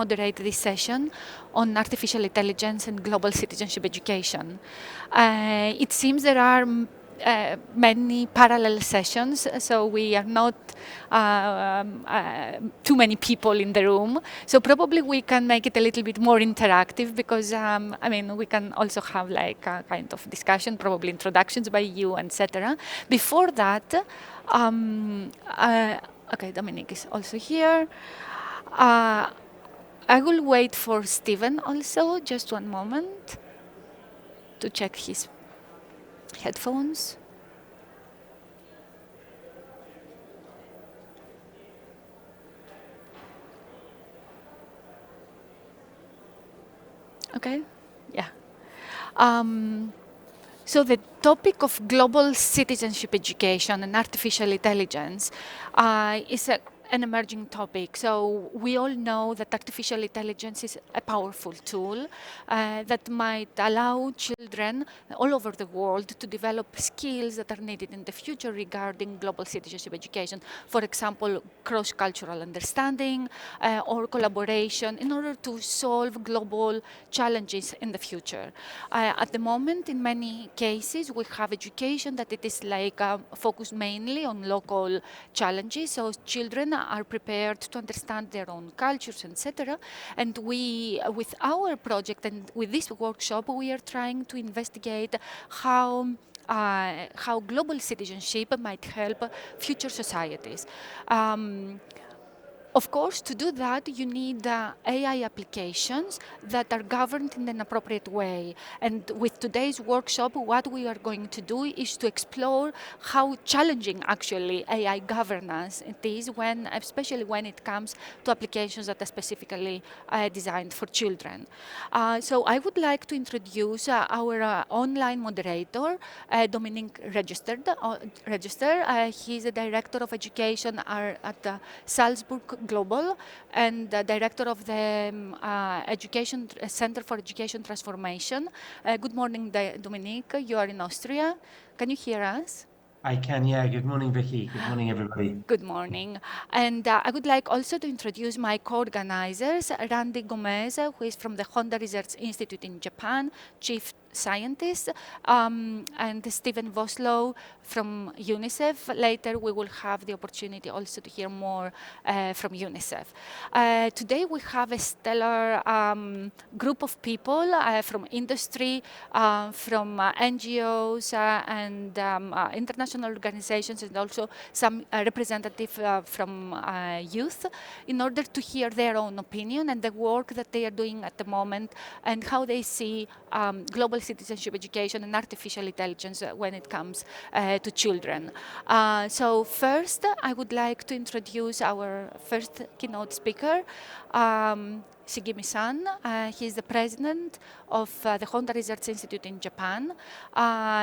moderate this session on artificial intelligence and global citizenship education. It seems there are many parallel sessions, so we are not too many people in the room. So probably we can make it a little bit more interactive because, we can also have like a kind of discussion, probably introductions by you, etc. Before that, okay, Dominic is also here. I will wait for Steven also, just one moment, to check his headphones. Okay, yeah. So the topic of global citizenship education and artificial intelligence is an emerging topic. So we all know that artificial intelligence is a powerful tool that might allow children all over the world to develop skills that are needed in the future regarding global citizenship education. For example, cross-cultural understanding or collaboration in order to solve global challenges in the future. At the moment, in many cases, we have education that it is like focused mainly on local challenges. So children are prepared to understand their own cultures, etc. And we, with our project and with this workshop, we are trying to investigate how global citizenship might help future societies. Of course, to do that, you need AI applications that are governed in an appropriate way. And with today's workshop, what we are going to do is to explore how challenging actually AI governance it is, especially when it comes to applications that are specifically designed for children. So I would like to introduce our online moderator, Dominic Register. He's the Director of Education at Salzburg Global and director of the Education Center for Education Transformation. Good morning, Dominique. You are in Austria. Can you hear us? I can, yeah. Good morning, Vicky. Good morning, everybody. Good morning. And I would like also to introduce my co-organizers, Randy Gomez, who is from the Honda Research Institute in Japan, Chief Scientist, and Stephen Voslow from UNICEF. Later, we will have the opportunity also to hear more from UNICEF. Today, we have a stellar group of people from industry, from NGOs and international organizations, and also some representative from youth, in order to hear their own opinion and the work that they are doing at the moment and how they see global citizenship education and artificial intelligence when it comes to children. So first, I would like to introduce our first keynote speaker, Shigemi-san. He's the president of the Honda Research Institute in Japan.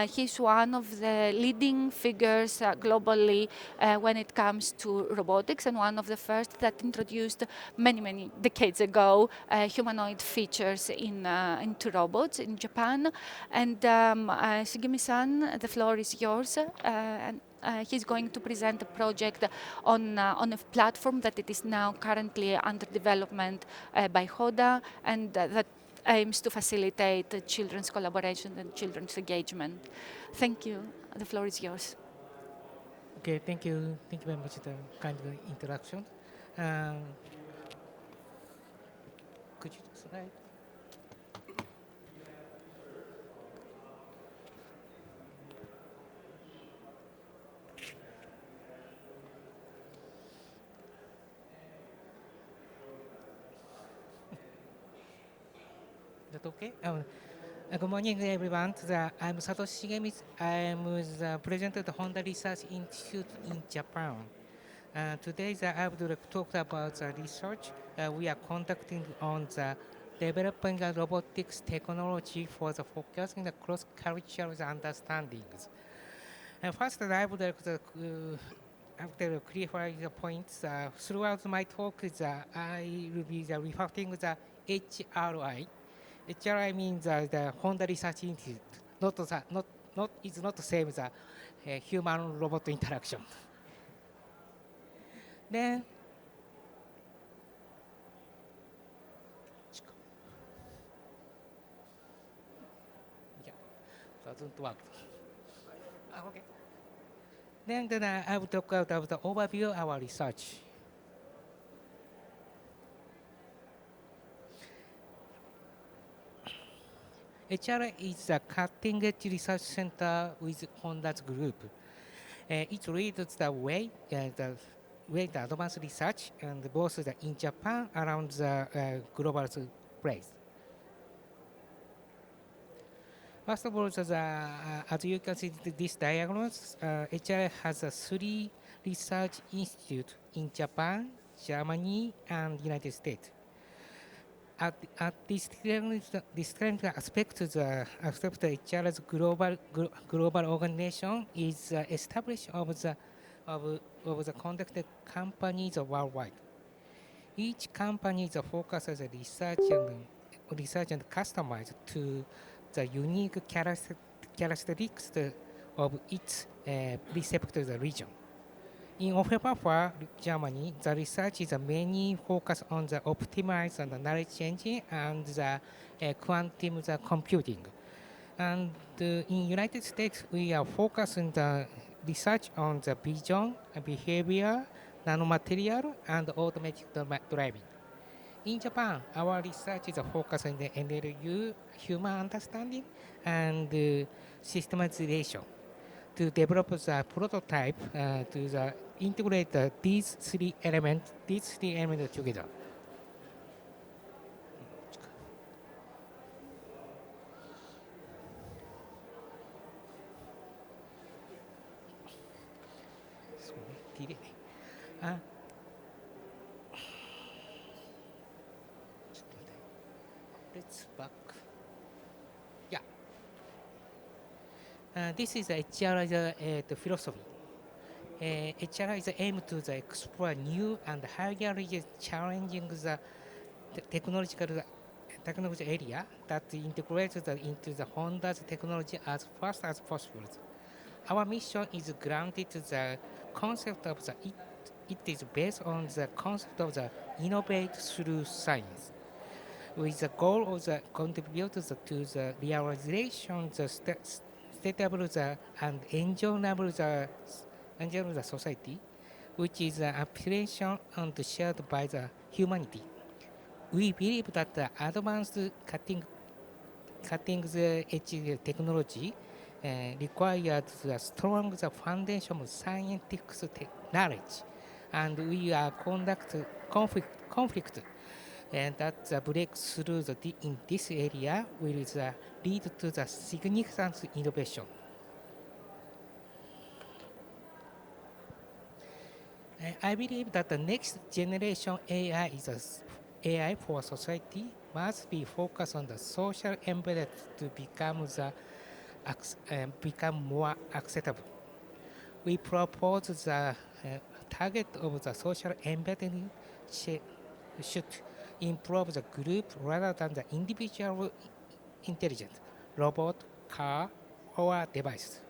He's one of the leading figures globally when it comes to robotics, and one of the first that introduced many decades ago humanoid features into robots in Japan. And Shigemi-san, the floor is yours. And he's going to present a project on a platform that it is now currently under development by HODA, and that aims to facilitate children's collaboration and children's engagement. Thank you. The floor is yours. Okay, thank you. Thank you very much for the kind introduction. Could you slide? Is that okay? Good morning, everyone. I'm Satoshi Shigemi. I'm the president of the Honda Research Institute in Japan. Today, I would like to talk about the research we are conducting on the developing a robotics technology for the focusing the cross-cultural understandings. And first, I would like to clarify the points. Throughout my talk, I will be referring to the HRI. HRI means the Honda Research Institute. It's not the same as human-robot interaction. Then doesn't work. Okay. Then I will talk about the overview of our research. HR is a cutting-edge research center with Honda's group. It leads the way the advanced research and both in Japan around the global place. First of all, as you can see this diagram, HR has three research institutes in Japan, Germany, and United States. At this different aspect, the aspect of HR's global organization is established of the conducted companies worldwide. Each company is focused as a research and customized to the unique characteristics of its respective region. In Offenbach, Germany, the research is mainly focused on the optimized and the knowledge engine and the quantum computing. And in United States, we are focusing the research on the vision, behavior, nanomaterial, and automatic driving. In Japan, our research is focused on the NLU, human understanding, and systematization to develop the prototype to integrate these three elements together. Delay. Let's back. Yeah. This is HR as the philosophy. HR is aimed to explore new and highly challenging technology area that integrates into the Honda's technology as fast as possible. Our mission is grounded to the concept of it is based on the concept of the innovate through science, with the goal of the contribute to the realization the stable and enjoyable the society, which is an aspiration and shared by the humanity. We believe that the advanced cutting edge technology requires a strong foundation of scientific knowledge, and we are conduct conflict and that the breakthroughs in this area will lead to the significant innovation. I believe that the next generation AI for society must be focused on the social embedded to become more acceptable. We propose the target of the social embedding should improve the group rather than the individual intelligence, robot, car, or device.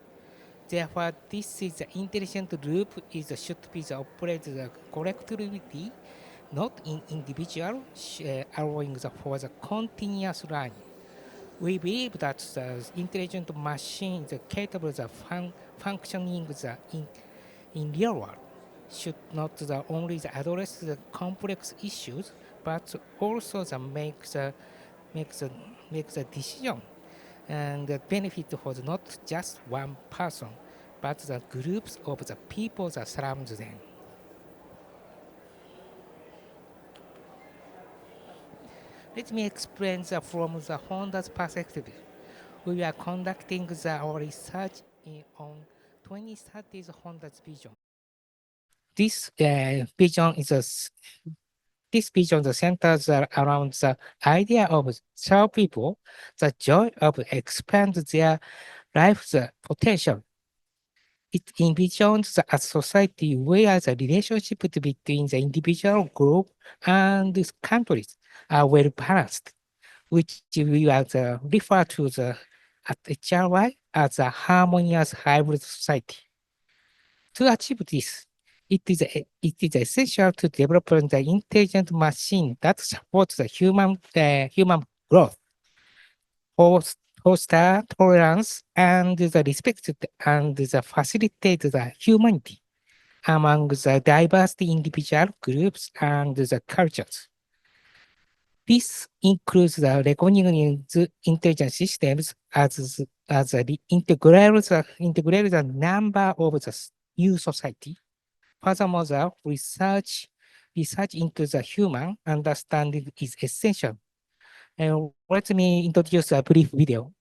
Therefore, this is the intelligent group should be operated collectively, not in individual, allowing for the continuous learning. We believe that the intelligent machine is capable of functioning in real world should not only address the complex issues, but also make the decision and the benefit for not just one person, but the groups of the people that surround them. Let me explain from the Honda's perspective. We are conducting our research on 2030's Honda's vision. This vision centers around the idea of serve people, the joy of expand their life's potential. It envisions a society where the relationship between the individual, group, and the countries are well balanced, which we refer to at HRY as a harmonious hybrid society. To achieve this, it is essential to develop the intelligent machine that supports the human growth. For foster tolerance and the respect and the facilitate the humanity among the diverse individual groups and the cultures. This includes the recognizing the intelligent systems as integrate the number of the new society. Furthermore, the research into the human understanding is essential. And let me introduce a brief video.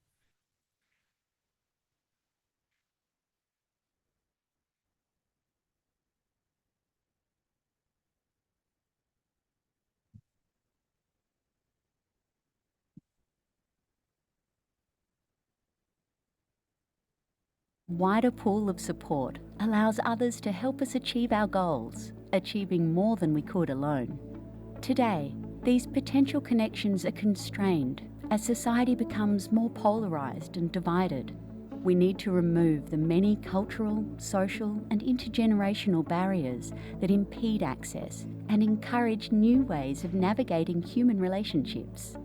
Wider pool of support allows others to help us achieve our goals, achieving more than we could alone. Today, these potential connections are constrained as society becomes more polarised and divided. We need to remove the many cultural, social and intergenerational barriers that impede access and encourage new ways of navigating human relationships.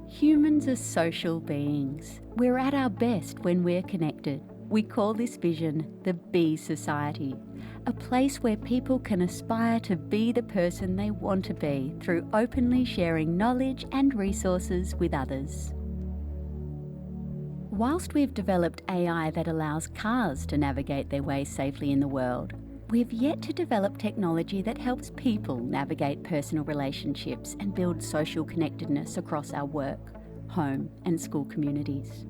Humans are social beings. We're at our best when we're connected. We call this vision the Be Society, a place where people can aspire to be the person they want to be through openly sharing knowledge and resources with others. Whilst we've developed AI that allows cars to navigate their way safely in the world, we've yet to develop technology that helps people navigate personal relationships and build social connectedness across our work, home and school communities.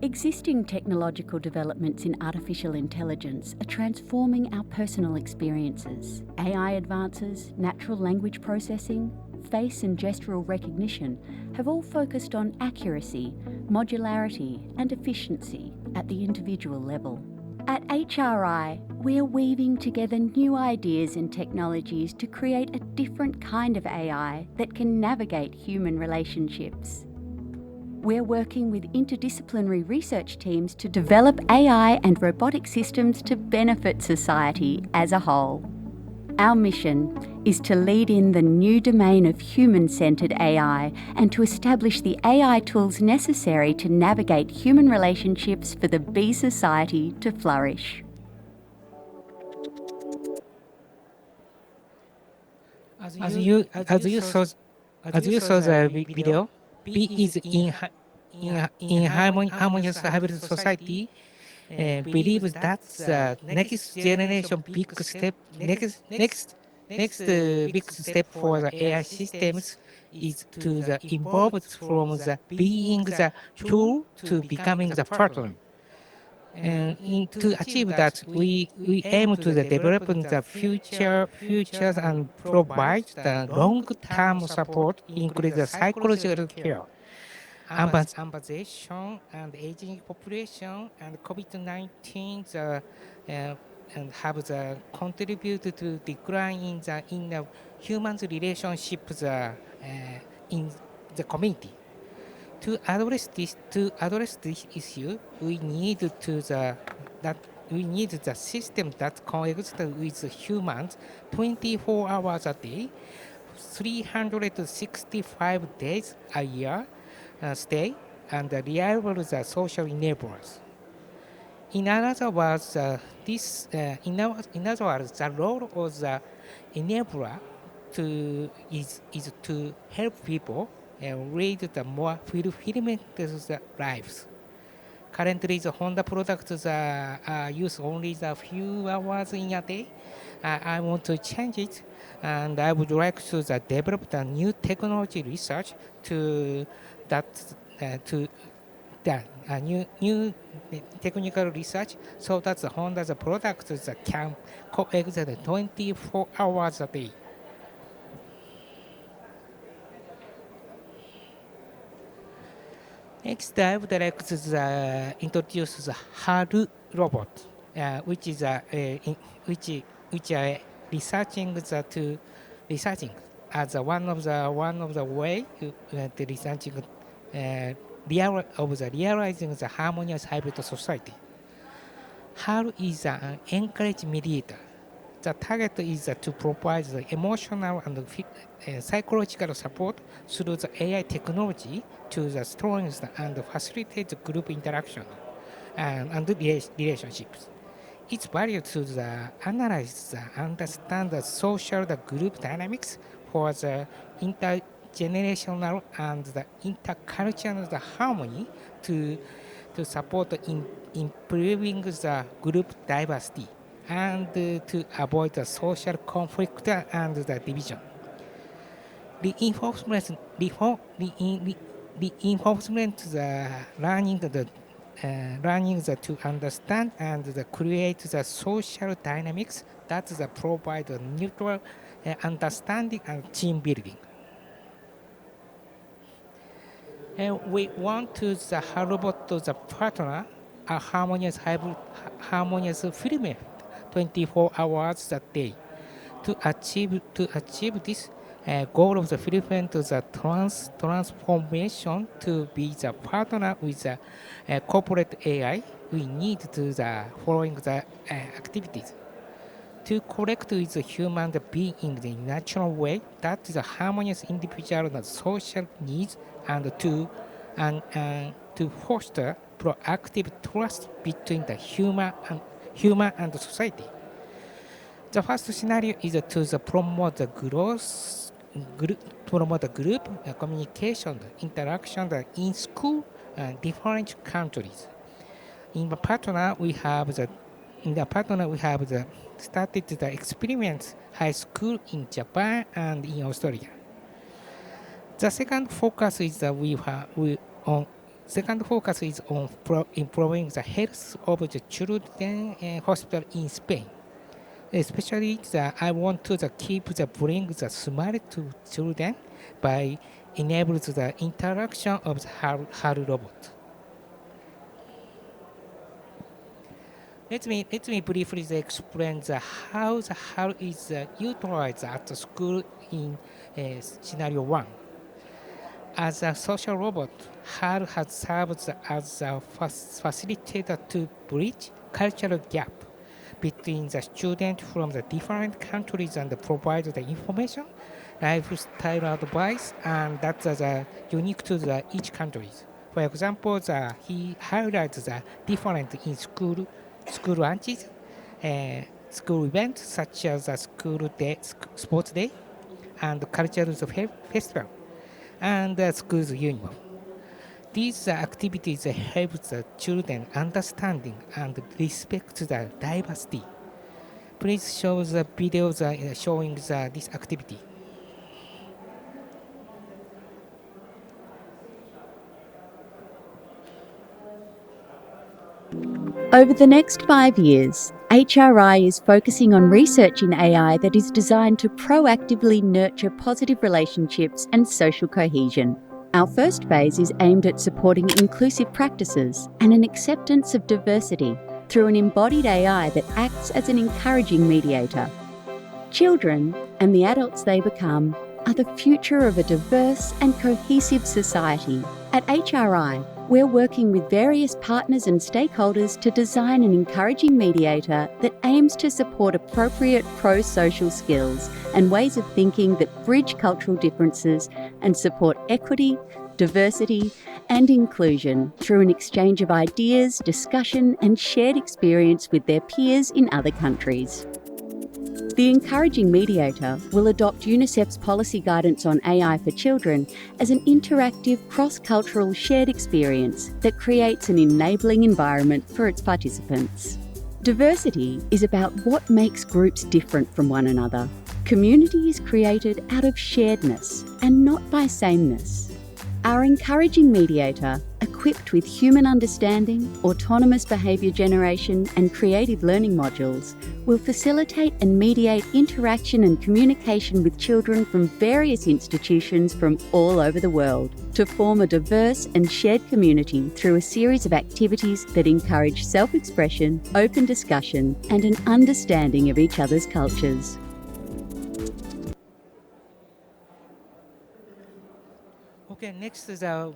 Existing technological developments in artificial intelligence are transforming our personal experiences. AI advances, natural language processing, face and gestural recognition have all focused on accuracy, modularity and efficiency at the individual level. At HRI, we're weaving together new ideas and technologies to create a different kind of AI that can navigate human relationships. We're working with interdisciplinary research teams to develop AI and robotic systems to benefit society as a whole. Our mission is to lead in the new domain of human-centred AI and to establish the AI tools necessary to navigate human relationships for the Be Society to flourish. As you saw the video, B is in harmonious hybrid society. Believes that the next generation big step for the AI systems is to the evolve from the being the tool to becoming the partner. And to achieve that, we aim to the developing the futures and provide the long-term support, including the psychological care, ambulation and aging population and COVID-19 and have the contribute to decline in the human relationships in the community. To address this issue, we need the system that coexists with humans 24 hours a day, 365 days a year, stay and reliable the social enablers. In other words, the role of the enabler is to help people lead the more fulfillment lives. Currently, the Honda products use only a few hours in a day. I want to change it, and I would like to develop the new technology research to new technical research so that the Honda's products can coexist 24 hours a day. Next, I would like to introduce the Haru robot, which is which are researching as one of the way to researching realizing the harmonious hybrid society. Haru is an encouraged mediator. The target is to provide the emotional and psychological support through the AI technology to the strengthen and facilitate the group interaction and relationships. Its value to the analyze the understand the social the group dynamics for the intergenerational and the intercultural the harmony to support improving the group diversity and to avoid the social conflict and the division. Reinforcement the learning to understand and create the social dynamics that provide a neutral understanding and team building. And we want to the robot to the partner a harmonious filament 24 hours a day. To achieve this goal of the filament to the transformation to be the partner with the corporate AI, we need to the following the activities. To connect with the human being in the natural way that is a harmonious individual and social needs and to foster proactive trust between the human and society. The first scenario is to promote the group communication, interaction in school and different countries. In the partner, we have started the experiments high school in Japan and in Australia. The second focus is on improving the health of the children hospital in Spain. Especially, I want to keep bring the smile to children by enabling the interaction of the HAL robot. Let me briefly explain how the HAL is utilized at the school in scenario 1. As a social robot, HAL has served as a facilitator to bridge cultural gap between the students from the different countries and provide the information, lifestyle advice, and that's unique to each country. For example, he highlights the different in school lunches, school events such as a school day, sports day, and cultural festival, and school's uniform. These activities help the children understanding and respect the diversity. Please show the videos showing this activity. Over the next 5 years, HRI is focusing on research in AI that is designed to proactively nurture positive relationships and social cohesion. Our first phase is aimed at supporting inclusive practices and an acceptance of diversity through an embodied AI that acts as an encouraging mediator. Children, and the adults they become, are the future of a diverse and cohesive society. At HRI, we're working with various partners and stakeholders to design an encouraging mediator that aims to support appropriate pro-social skills and ways of thinking that bridge cultural differences and support equity, diversity, and inclusion through an exchange of ideas, discussion, and shared experience with their peers in other countries. The Encouraging Mediator will adopt UNICEF's policy guidance on AI for children as an interactive, cross-cultural shared experience that creates an enabling environment for its participants. Diversity is about what makes groups different from one another. Community is created out of sharedness and not by sameness. Our Encouraging Mediator, equipped with human understanding, autonomous behaviour generation and creative learning modules, will facilitate and mediate interaction and communication with children from various institutions from all over the world to form a diverse and shared community through a series of activities that encourage self-expression, open discussion, and an understanding of each other's cultures. Okay, next is I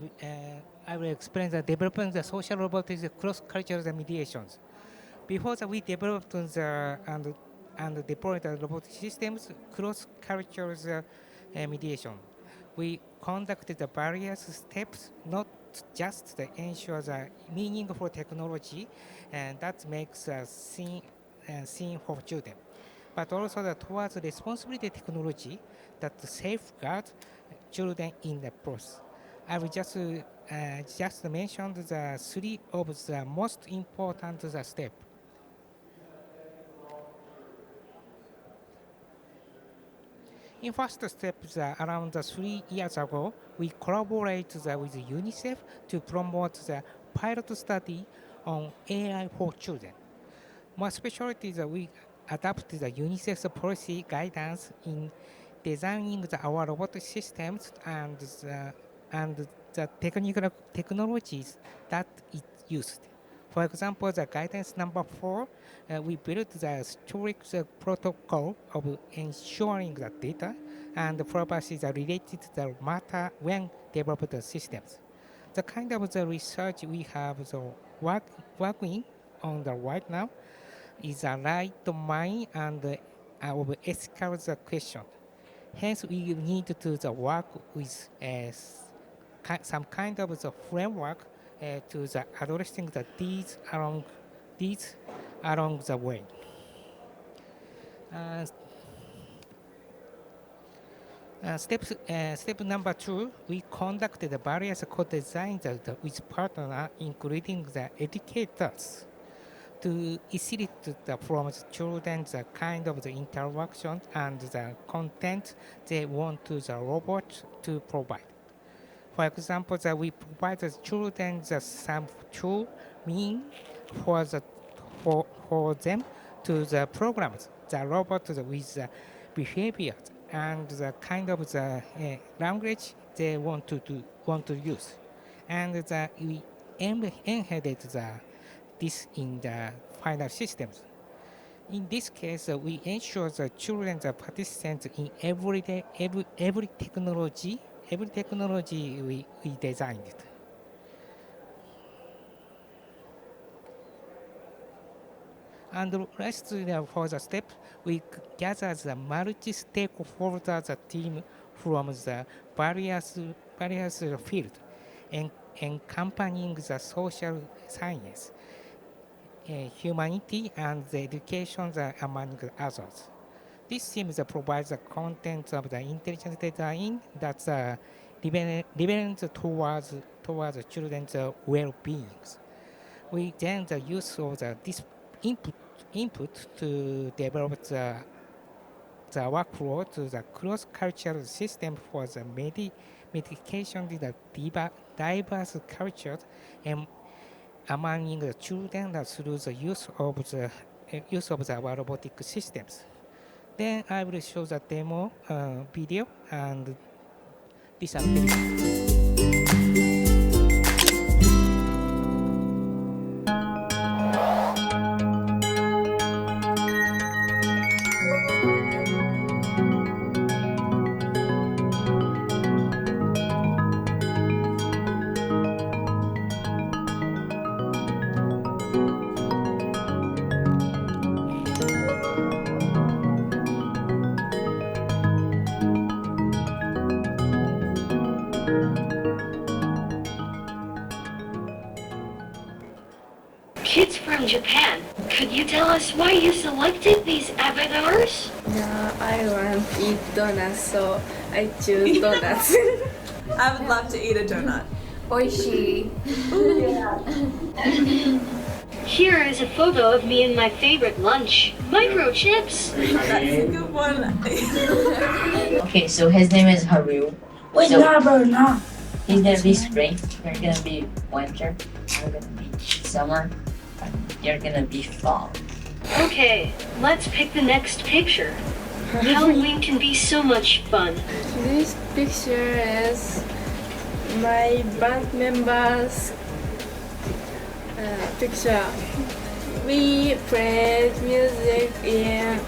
will explain the development of the social robotics cross-cultural mediations. Before that, we developed and deploy the robotic systems cross-cultures mediation. We conducted the various steps not just to ensure the meaningful technology and that makes a scene for children, but also towards responsibility technology that safeguard children in the process. I will just mention the three of the most important steps. In first step, around 3 years ago, we collaborated with UNICEF to promote the pilot study on AI for children. More especially, we adapted the UNICEF's policy guidance in designing our robotic systems and the technologies that it used. For example, the guidance number 4, we built the strict protocol of ensuring that data and privacy are related to the matter when developing the systems. The kind of the research we have working on right now is a right mind and of ethical question. Hence, we need to work with some kind of the framework to addressing these along the way. Step number 2, we conducted the various co-designs with partners, including the educators, to elicit from the children the kind of the interaction and the content they want the robot to provide. For example, we provide the children some tool mean for them to the programs, the robot with the behavior and the kind of the language they want to use, and we embedded this in the final systems. In this case, we ensure the children are participants in every technology we designed it. And lastly, for the step, we gather the multi-stakeholder team from the various fields, encompassing the social science, humanity, and the education among others. This team provides the content of the intelligent design that's relevant towards children's well-being. We then use of this input to develop the workflow to the cross-cultural system for the medication of the diverse cultures and among the children through the use of the robotic systems. Then I will show the demo video and this. Kids from Japan, could you tell us why you selected these avatars? Yeah, I want to eat donuts, so I choose donuts. I would love to eat a donut. Oishii. Here is a photo of me and my favorite lunch, microchips. That's a good one. Okay, so his name is Haru. Wait, So- no, bro, no. He's gonna be spring, you're gonna be winter, I'm gonna be summer, and you're gonna be fall. Okay, let's pick the next picture. Halloween can be so much fun. This picture is my band members' picture. We played music in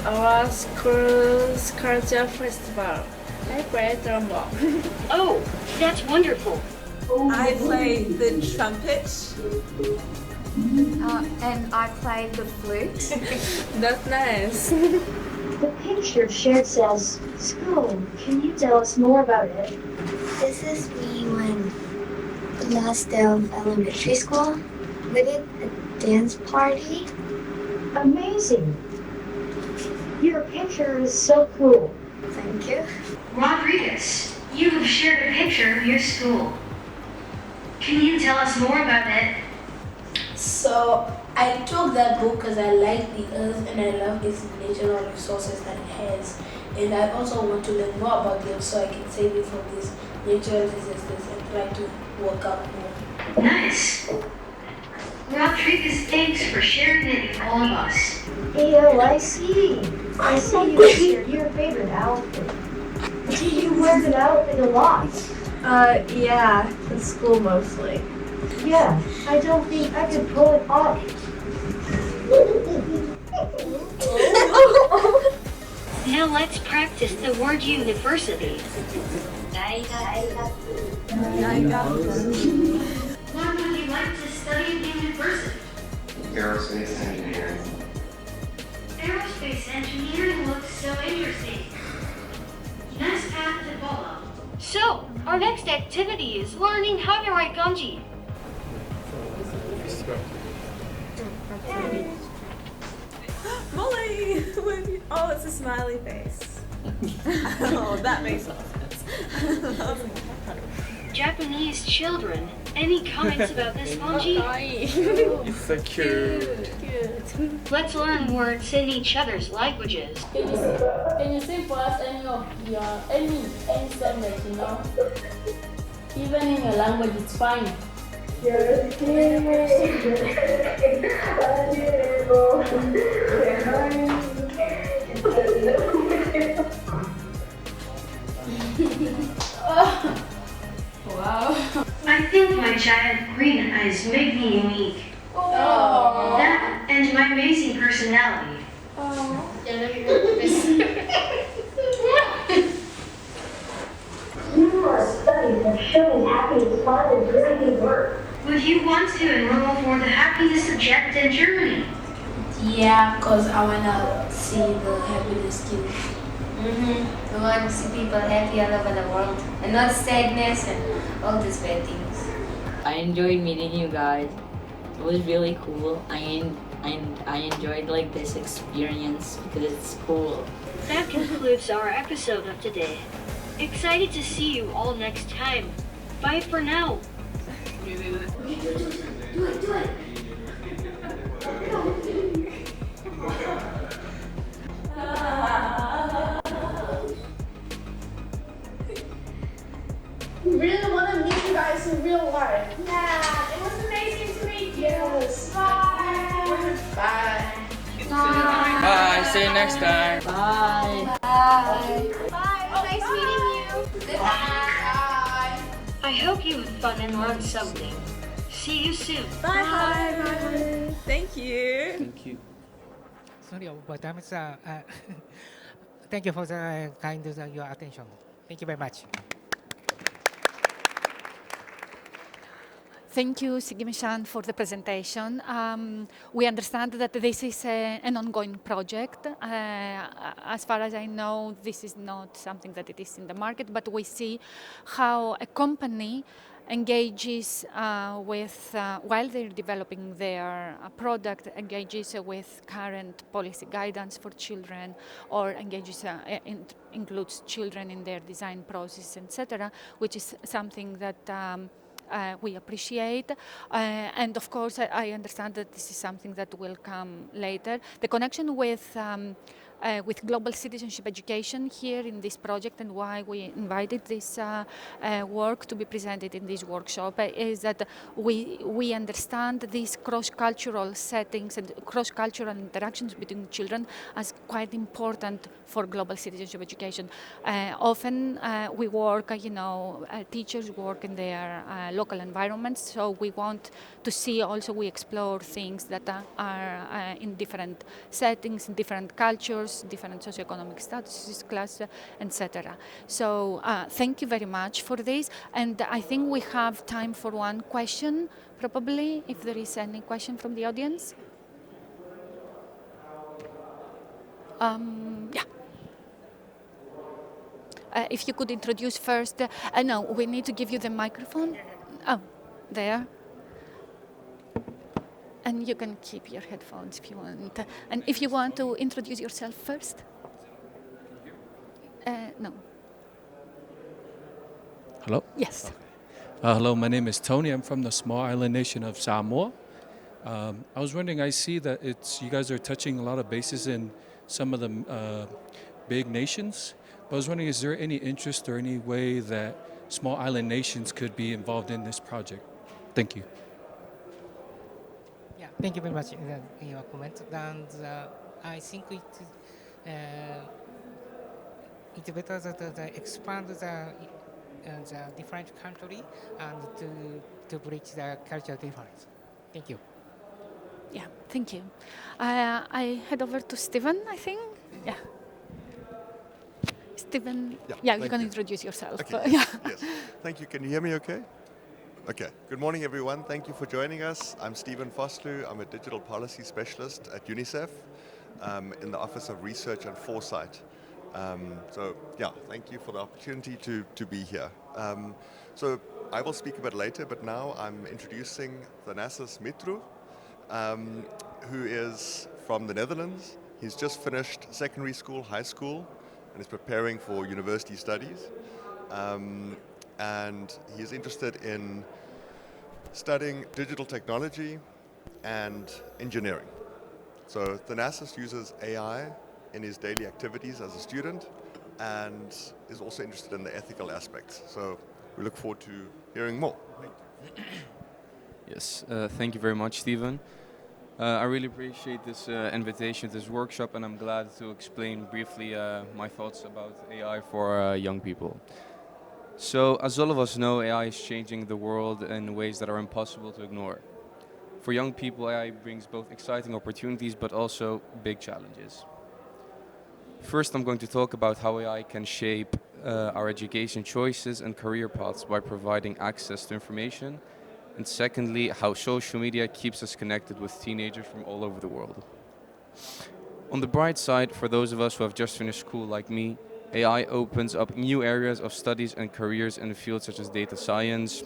our school's culture festival. I play trombone. Oh, that's wonderful. I play the trumpet And I played the flute. That's nice. The picture shared says school. Can you tell us more about it? This is me when the last day of elementary school. We did a dance party. Amazing. Your picture is so cool. Thank you. Rodriguez, you have shared a picture of your school. Can you tell us more about it? So I took that book because I like the earth and I love its natural resources that it has. And I also want to learn more about them so I can save it from these natural disasters and try to work out more. Nice. Rodriguez, thanks for sharing it with all of us. Ew, I see. I see you shared your favorite outfit. Do you wear the outfit a lot? Yeah, in school mostly. Yeah, I don't think I could pull it off. Now let's practice the word university. What would you like to study at university? Aerospace engineering. Aerospace engineering looks so interesting. Nice path to follow. So, our next activity is learning how to write kanji. Molly! Oh, it's a smiley face. Oh, that makes more sense. Japanese children, any comments about this kanji? It's so cute. Let's learn words in each other's languages. Can you sing for us any of your any sentence, you know? Even in your language, it's fine. Wow. I think my giant green eyes make me unique. Oh. That and my amazing personality. Numerous studies have shown happiness fun and really work. Would you want to enroll for the happiness subject in Germany? Yeah, because I want to see the happiness too. We want to see people happy all over the world and not sadness and all these bad things. I enjoyed meeting you guys. It was really cool. I enjoyed like this experience because it's cool. That concludes our episode of today. Excited to see you all next time. Bye for now. Do it. Really want to meet you guys in real life. Yeah, it was amazing to meet you. Yes. Bye. Bye. Bye. See you next time. Bye. Bye. Nice meeting you. Bye. I hope you had fun and learned something. See you soon. Bye. Bye. Thank you. Thank you. Sorry about that. Thank you for the kind of your attention. Thank you very much. Thank you, Sigimi-san, for the presentation. We understand that this is an ongoing project. As far as I know, this is not something that it is in the market, but we see how a company engages while they're developing their product, engages with current policy guidance for children, or engages includes children in their design process, etc., which is something that we appreciate, and of course I understand that this is something that will come later. The connection with global citizenship education here in this project, and why we invited this work to be presented in this workshop, is that we understand these cross-cultural settings and cross-cultural interactions between children as quite important for global citizenship education. Often we work, teachers work in their local environments, so we want to see also, we explore things that are in different settings, in different cultures, across different socioeconomic statuses, class, etc. So thank you very much for this. And I think we have time for one question, probably, if there is any question from the audience. Yeah. If you could introduce first, no, we need to give you the microphone. Oh, there. And you can keep your headphones if you want. And if you want to introduce yourself first. No. Hello? Yes. Hello, my name is Tony. I'm from the small island nation of Samoa. I was wondering, I see that you guys are touching a lot of bases in some of the big nations. But I was wondering, is there any interest or any way that small island nations could be involved in this project? Thank you. Yeah, thank you very much in your comment. And I think it's better that expand the different country and to bridge the cultural difference. Thank you. Yeah, thank you. I head over to Stephen, I think. Yeah. Stephen, yeah, you can introduce yourself. Okay, Yeah. yes. Thank you. Can you hear me okay? Okay. Good morning, everyone. Thank you for joining us. I'm Stephen Foslu. I'm a digital policy specialist at UNICEF in the Office of Research and Foresight. Thank you for the opportunity to be here. So I will speak a bit later, but now I'm introducing Thanasis Mitru, who is from the Netherlands. He's just finished secondary school, high school, and is preparing for university studies. And he is interested in studying digital technology and engineering. So Thanasis uses AI in his daily activities as a student and is also interested in the ethical aspects. So we look forward to hearing more. Yes, thank you very much, Stephen. I really appreciate this invitation to this workshop, and I'm glad to explain briefly my thoughts about AI for young people. So, as all of us know, AI is changing the world in ways that are impossible to ignore. For young people, AI brings both exciting opportunities but also big challenges. First, I'm going to talk about how AI can shape our education choices and career paths by providing access to information. And secondly, how social media keeps us connected with teenagers from all over the world. On the bright side, for those of us who have just finished school like me, AI opens up new areas of studies and careers in fields such as data science,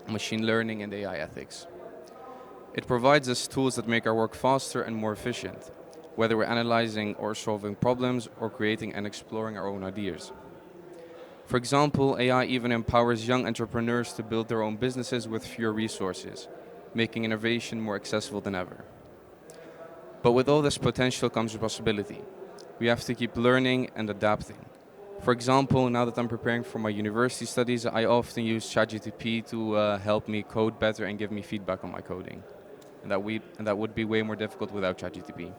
machine learning, and AI ethics. It provides us tools that make our work faster and more efficient, whether we're analyzing or solving problems or creating and exploring our own ideas. For example, AI even empowers young entrepreneurs to build their own businesses with fewer resources, making innovation more accessible than ever. But with all this potential comes responsibility. We have to keep learning and adapting. For example, now that I'm preparing for my university studies, I often use ChatGPT to help me code better and give me feedback on my coding. And that would be way more difficult without ChatGPT.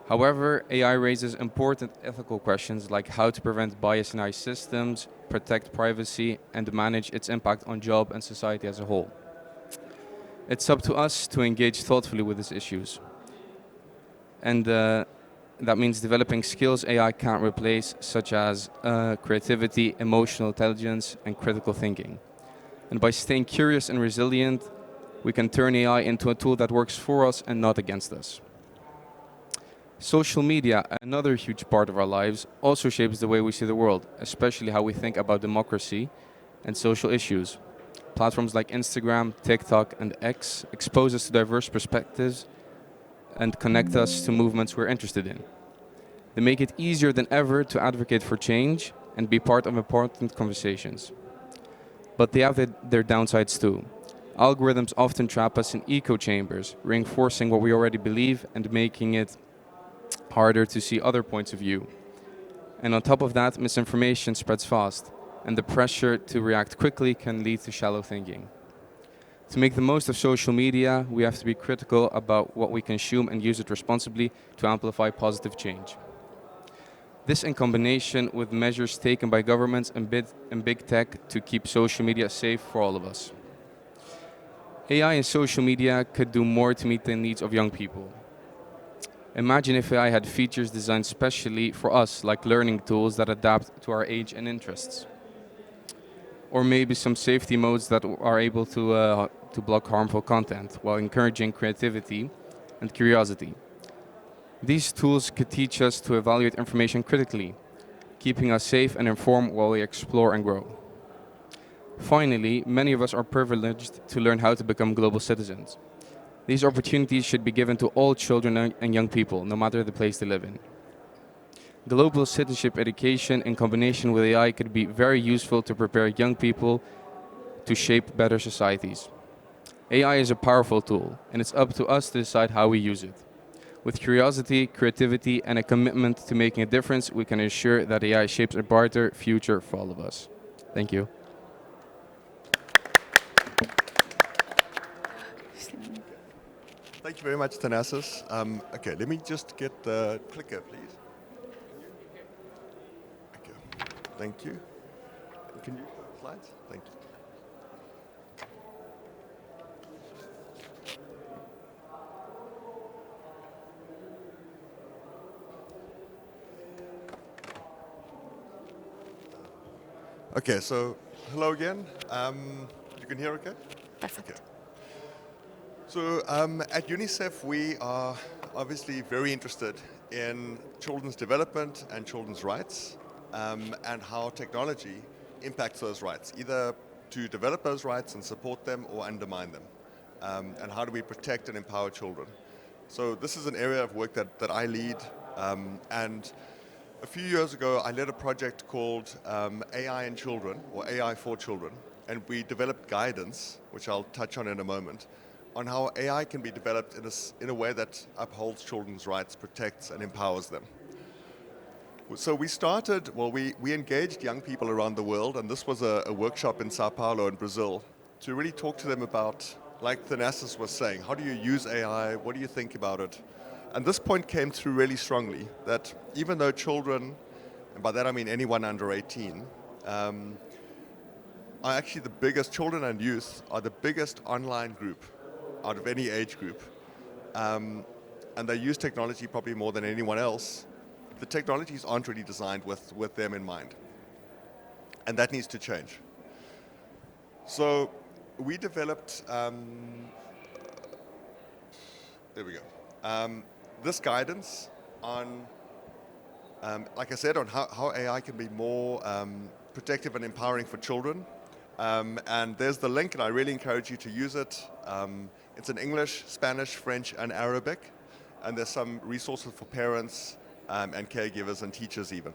However, AI raises important ethical questions like how to prevent bias in AI systems, protect privacy, and manage its impact on job and society as a whole. It's up to us to engage thoughtfully with these issues. And that means developing skills AI can't replace, such as creativity, emotional intelligence, and critical thinking. And by staying curious and resilient, we can turn AI into a tool that works for us and not against us. Social media, another huge part of our lives, also shapes the way we see the world, especially how we think about democracy and social issues. Platforms like Instagram, TikTok, and X expose us to diverse perspectives and connect us to movements we're interested in. They make it easier than ever to advocate for change and be part of important conversations. But they have their downsides too. Algorithms often trap us in echo chambers, reinforcing what we already believe and making it harder to see other points of view. And on top of that, misinformation spreads fast, and the pressure to react quickly can lead to shallow thinking. To make the most of social media, we have to be critical about what we consume and use it responsibly to amplify positive change. This in combination with measures taken by governments and big tech to keep social media safe for all of us. AI and social media could do more to meet the needs of young people. Imagine if AI had features designed specially for us, like learning tools that adapt to our age and interests. Or maybe some safety modes that are able to block harmful content while encouraging creativity and curiosity. These tools could teach us to evaluate information critically, keeping us safe and informed while we explore and grow. Finally, many of us are privileged to learn how to become global citizens. These opportunities should be given to all children and young people, no matter the place they live in. Global citizenship education in combination with AI could be very useful to prepare young people to shape better societies. AI is a powerful tool, and it's up to us to decide how we use it. With curiosity, creativity, and a commitment to making a difference, we can ensure that AI shapes a brighter future for all of us. Thank you. Thank you very much, Thanasis. Okay, let me just get the clicker, please. Okay, thank you. Can you slides? Thank you. Okay, so hello again. You can hear okay? Perfect. Okay. So at UNICEF, we are obviously very interested in children's development and children's rights and how technology impacts those rights, either to develop those rights and support them or undermine them. And how do we protect and empower children? So this is an area of work that I lead. And a few years ago, I led a project called AI in Children, or AI for Children. And we developed guidance, which I'll touch on in a moment, on how AI can be developed in a way that upholds children's rights, protects and empowers them. So we started, well, we engaged young people around the world, and this was a workshop in Sao Paulo in Brazil, to really talk to them about, like Thanasis was saying, how do you use AI, what do you think about it? And this point came through really strongly, that even though children, and by that I mean anyone under 18, are actually the biggest, children and youth are the biggest online group out of any age group. And they use technology probably more than anyone else. The technologies aren't really designed with them in mind. And that needs to change. So we developed, there we go, this guidance on, like I said, on how AI can be more protective and empowering for children. And there's the link, and I really encourage you to use it. It's in English, Spanish, French, and Arabic. And there's some resources for parents and caregivers and teachers even.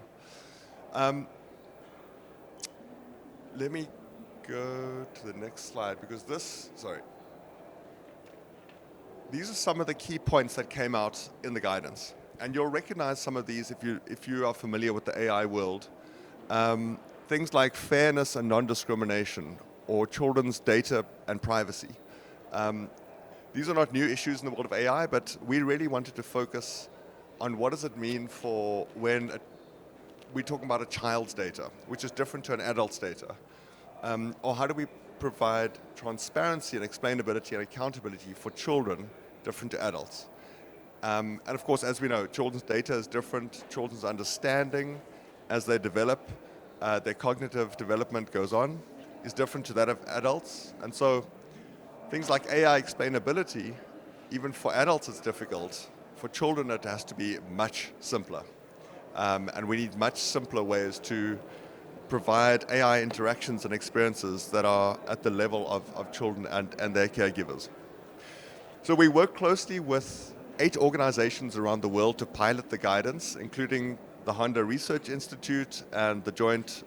Let me go to the next slide, because these are some of the key points that came out in the guidance. And you'll recognize some of these if you are familiar with the AI world. Things like fairness and non-discrimination, or children's data and privacy. These are not new issues in the world of AI, but we really wanted to focus on what does it mean for when we're talking about a child's data, which is different to an adult's data. Or how do we provide transparency and explainability and accountability for children different to adults. And of course, as we know, children's data is different. Children's understanding as they develop, their cognitive development goes on, is different to that of adults. And so things like AI explainability, even for adults it's difficult. For children it has to be much simpler. And we need much simpler ways to provide AI interactions and experiences that are at the level of children and their caregivers. So we work closely with 8 organizations around the world to pilot the guidance, including the Honda Research Institute and the Joint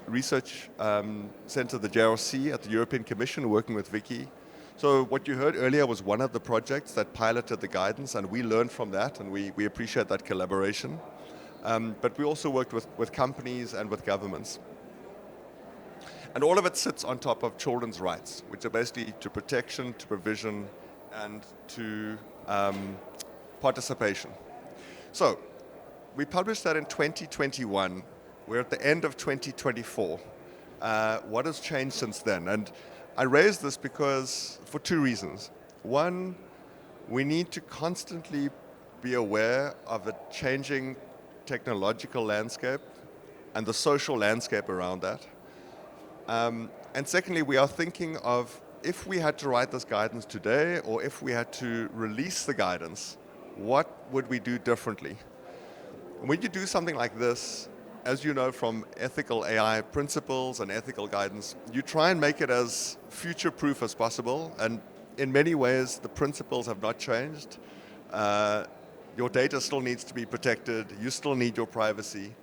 Research Center, the JRC, at the European Commission, working with Vicky. So what you heard earlier was one of the projects that piloted the guidance, and we learned from that, and we appreciate that collaboration. But we also worked with companies and with governments. And all of it sits on top of children's rights, which are basically to protection, to provision, and to participation. So we published that in 2021. We're at the end of 2024. What has changed since then? And I raise this because for 2 reasons. One, we need to constantly be aware of the changing technological landscape and the social landscape around that. And secondly, we are thinking of if we had to write this guidance today, or if we had to release the guidance, what would we do differently? When you do something like this, as you know from ethical AI principles and ethical guidance, you try and make it as future-proof as possible. And in many ways, the principles have not changed. Your data still needs to be protected. You still need your privacy.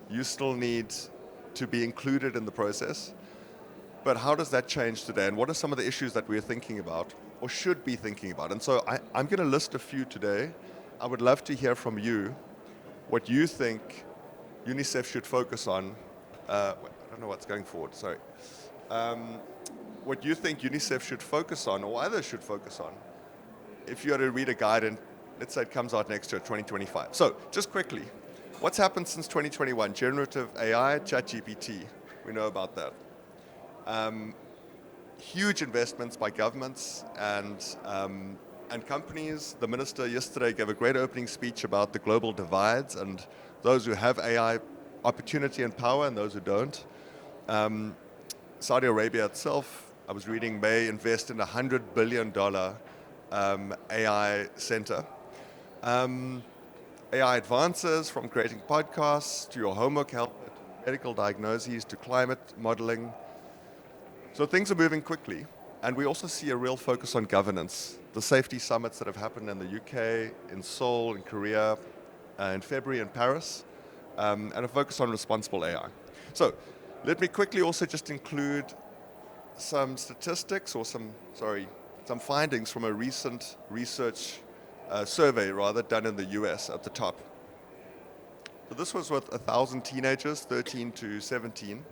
You still need to be included in the process. But how does that change today? And what are some of the issues that we're thinking about or should be thinking about? And so I'm going to list a few today. I would love to hear from you what you think UNICEF should focus on. I don't know what's going forward, sorry. What you think UNICEF should focus on or others should focus on if you had to read a guide and let's say it comes out next year, 2025. So just quickly, what's happened since 2021? Generative AI, ChatGPT, we know about that. Huge investments by governments and companies. The minister yesterday gave a great opening speech about the global divides and those who have AI opportunity and power and those who don't. Saudi Arabia itself, I was reading, may invest in a $100 billion AI center. AI advances from creating podcasts to your homework help, medical diagnoses to climate modeling. So things are moving quickly, and we also see a real focus on governance. The safety summits that have happened in the UK, in Seoul, in Korea, in February in Paris, and a focus on responsible AI. So let me quickly also just include some statistics or some findings from a recent research survey done in the US at the top. So this was with 1,000 teenagers, 13 to 17.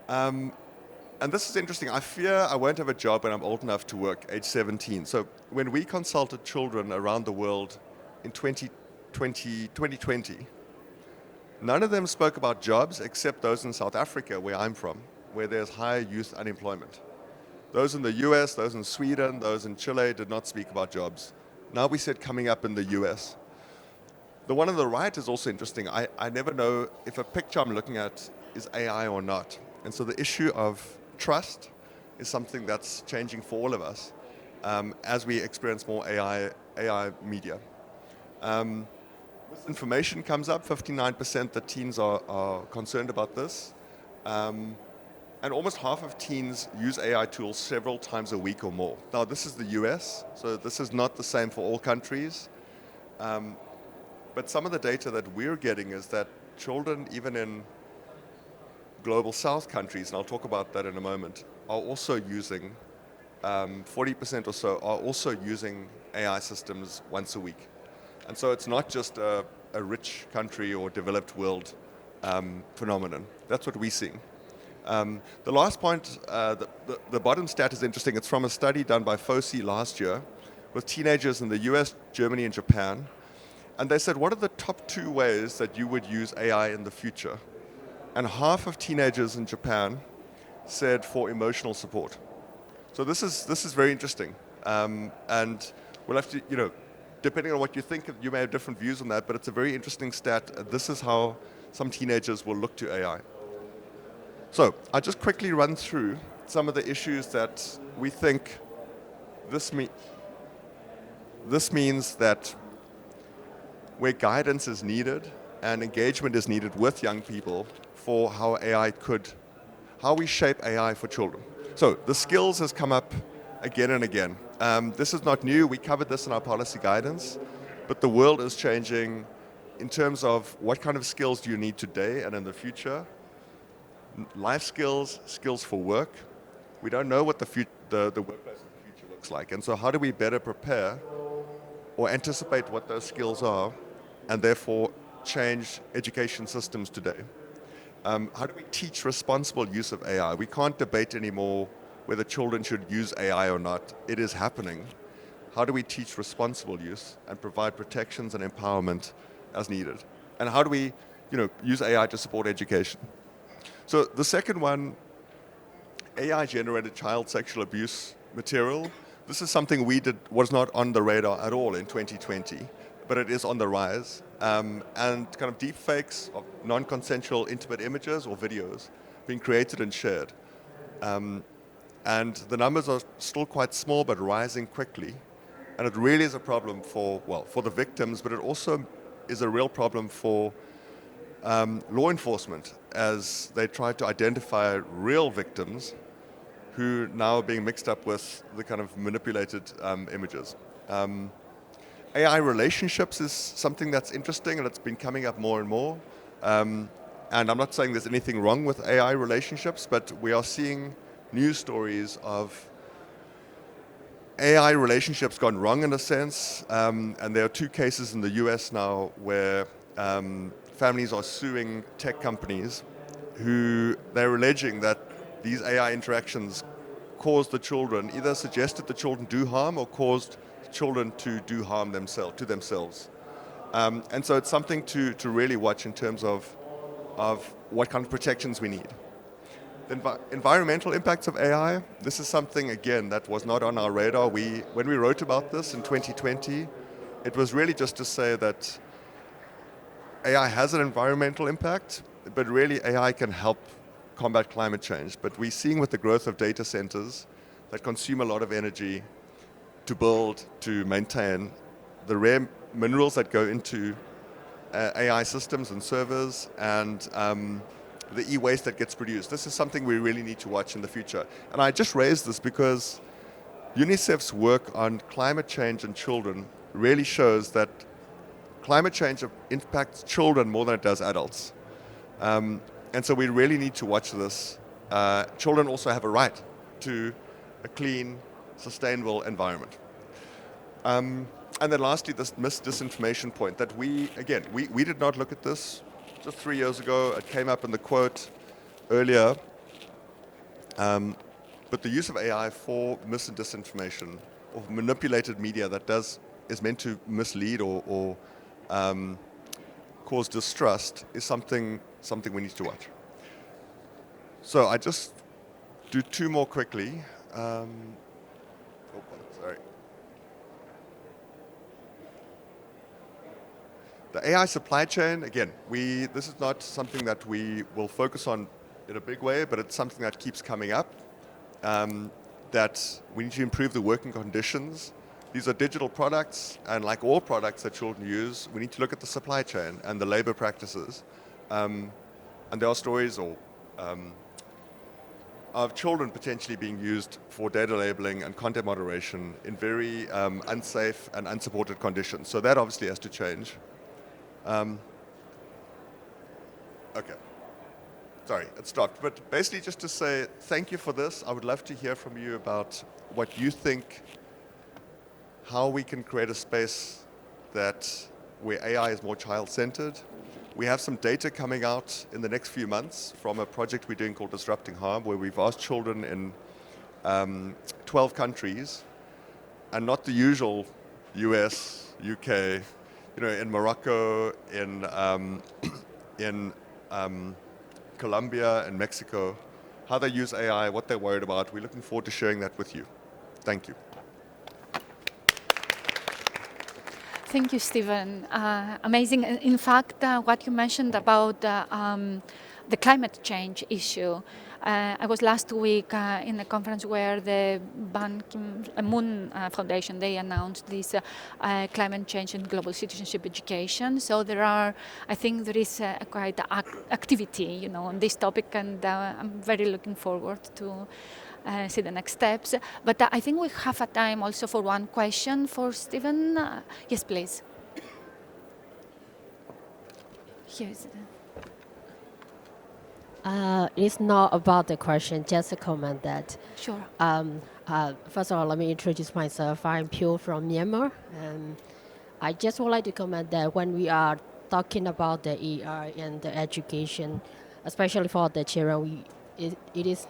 And this is interesting. I fear I won't have a job when I'm old enough to work, age 17. So when we consulted children around the world in 2020, none of them spoke about jobs except those in South Africa, where I'm from, where there's high youth unemployment. Those in the US, those in Sweden, those in Chile did not speak about jobs. Now we see it coming up in the US. The one on the right is also interesting. I never know if a picture I'm looking at is AI or not. And so the issue of trust is something that's changing for all of us as we experience more AI media. Misinformation comes up, 59% that teens are concerned about this. And almost half of teens use AI tools several times a week or more. Now, this is the US, so this is not the same for all countries. But some of the data that we're getting is that children, even in global south countries, and I'll talk about that in a moment, are also using, 40% or so, are also using AI systems once a week. And so it's not just a rich country or developed world phenomenon. That's what we're seeing. The last point, the bottom stat is interesting. It's from a study done by FOSI last year with teenagers in the US, Germany, and Japan. And they said, what are the top 2 ways that you would use AI in the future? And half of teenagers in Japan said for emotional support. So this is very interesting. And we'll have to, depending on what you think, you may have different views on that, but it's a very interesting stat. This is how some teenagers will look to AI. So I'll just quickly run through some of the issues that we think this means that where guidance is needed and engagement is needed with young people for how we shape AI for children. So the skills has come up again and again. This is not new. We covered this in our policy guidance, but the world is changing in terms of what kind of skills do you need today and in the future. Life skills, skills for work. We don't know what the workplace of the future looks like. And so how do we better prepare or anticipate what those skills are and therefore change education systems today? How do we teach responsible use of AI? We can't debate anymore whether children should use AI or not. It is happening. How do we teach responsible use and provide protections and empowerment as needed? And how do we use AI to support education? So the second one, AI-generated child sexual abuse material. This is something was not on the radar at all in 2020. but it is on the rise. And kind of deep fakes of non-consensual intimate images or videos being created and shared. And the numbers are still quite small but rising quickly. And it really is a problem for the victims, but it also is a real problem for law enforcement as they try to identify real victims who now are being mixed up with the kind of manipulated images. AI relationships is something that's interesting and it's been coming up more and more. And I'm not saying there's anything wrong with AI relationships, but we are seeing news stories of AI relationships gone wrong in a sense. And there are 2 cases in the US now where families are suing tech companies who they're alleging that these AI interactions caused the children, either suggested the children do harm or caused children to do harm to themselves. And so it's something to really watch in terms of what kind of protections we need. The environmental impacts of AI, this is something, again, that was not on our radar. When we wrote about this in 2020, it was really just to say that AI has an environmental impact, but really AI can help combat climate change. But we're seeing with the growth of data centers that consume a lot of energy to build, to maintain, the rare minerals that go into AI systems and servers, and the e-waste that gets produced. This is something we really need to watch in the future. And I just raised this because UNICEF's work on climate change and children really shows that climate change impacts children more than it does adults. And so we really need to watch this. Children also have a right to a clean, sustainable environment. And then lastly, this disinformation point that we did not look at this just 3 years ago. It came up in the quote earlier. But the use of AI for mis and disinformation or manipulated media that is meant to mislead or cause distrust is something we need to watch. So I just do 2 more quickly. Sorry. The AI supply chain, again, this is not something that we will focus on in a big way, but it's something that keeps coming up, that we need to improve the working conditions. These are digital products, and like all products that children use, we need to look at the supply chain and the labor practices. And there are stories of children potentially being used for data labeling and content moderation in very unsafe and unsupported conditions. So that obviously has to change. Okay. Sorry, it stopped. But basically just to say thank you for this. I would love to hear from you about what you think, how we can create a space where AI is more child-centered. We have some data coming out in the next few months from a project we're doing called Disrupting Harm, where we've asked children in 12 countries, and not the usual US, UK, in Morocco, in Colombia and Mexico, how they use AI, what they're worried about. We're looking forward to sharing that with you. Thank you. Thank you, Stephen. Amazing. In fact, what you mentioned about the climate change issue, I was last week in a conference where the Ban Ki-moon Foundation, they announced this climate change and global citizenship education. So I think there is quite activity, on this topic, and I'm very looking forward to see the next steps. But I think we have a time also for one question for Stephen. Yes, please. Here's It's not about the question, just a comment that. Sure. First of all, let me introduce myself. I'm Pyo from Myanmar. And I just would like to comment that when we are talking about the AI and the education, especially for the children, it is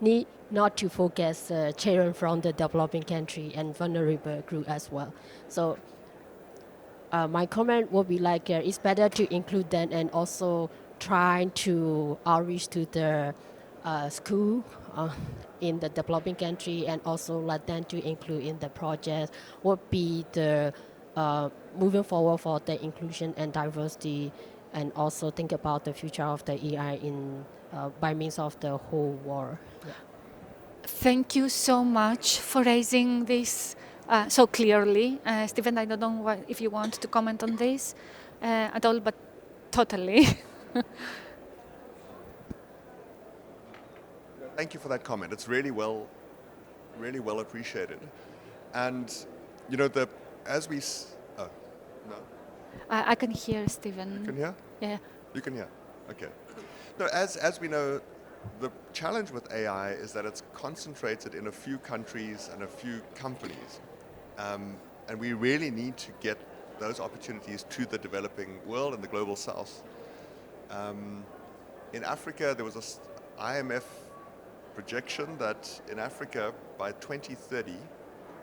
need not to focus children from the developing country and vulnerable group as well. So my comment would be like it's better to include them and also trying to outreach to the school in the developing country and also let them to include in the project would be the moving forward for the inclusion and diversity, and also think about the future of the AI in by means of the whole world. Yeah. Thank you so much for raising this so clearly. Stephen, I don't know if you want to comment on this at all, but totally. Thank you for that comment. It's really well appreciated. And you know, as we oh, no. I can hear Stephen. You can hear? Yeah. You can hear. Okay. No, as we know, the challenge with AI is that it's concentrated in a few countries and a few companies. And we really need to get those opportunities to the developing world and the global south. In Africa, there was an IMF projection that in Africa, by 2030,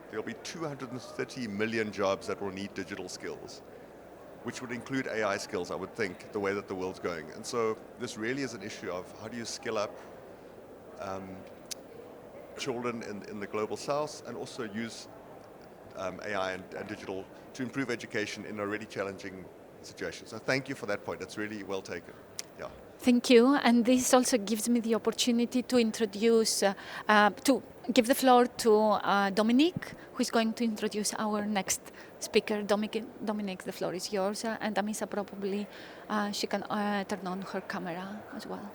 there will be 230 million jobs that will need digital skills, which would include AI skills, I would think, the way that the world's going. And so this really is an issue of how do you skill up children in the global south, and also use AI and digital to improve education in a really challenging situation. So thank you for that point. That's really well taken. Yeah. Thank you. And this also gives me the opportunity to introduce, to give the floor to Dominique, who is going to introduce our next speaker. Dominique, the floor is yours. And Amisa, probably she can turn on her camera as well.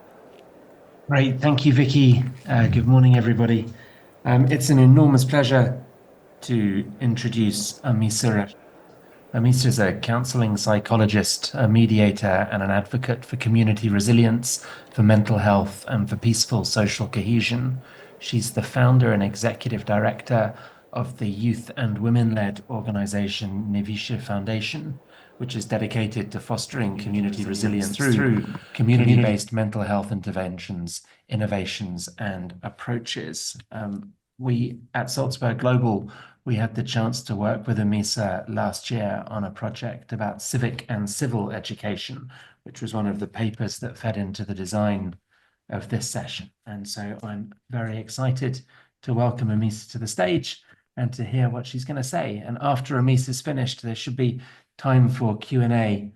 Great. Thank you, Vicky. Good morning, everybody. It's an enormous pleasure to introduce Amisa. Amisa is a counseling psychologist, a mediator, and an advocate for community resilience, for mental health, and for peaceful social cohesion. She's the founder and executive director of the youth and women-led organization Nevisha Foundation, which is dedicated to fostering community resilience through community-based mental health interventions, innovations, and approaches. We at Salzburg Global, we had the chance to work with Amisa last year on a project about civic and civil education, which was one of the papers that fed into the design of this session. And so I'm very excited to welcome Amisa to the stage and to hear what she's going to say. And after Amisa's finished, there should be time for Q&A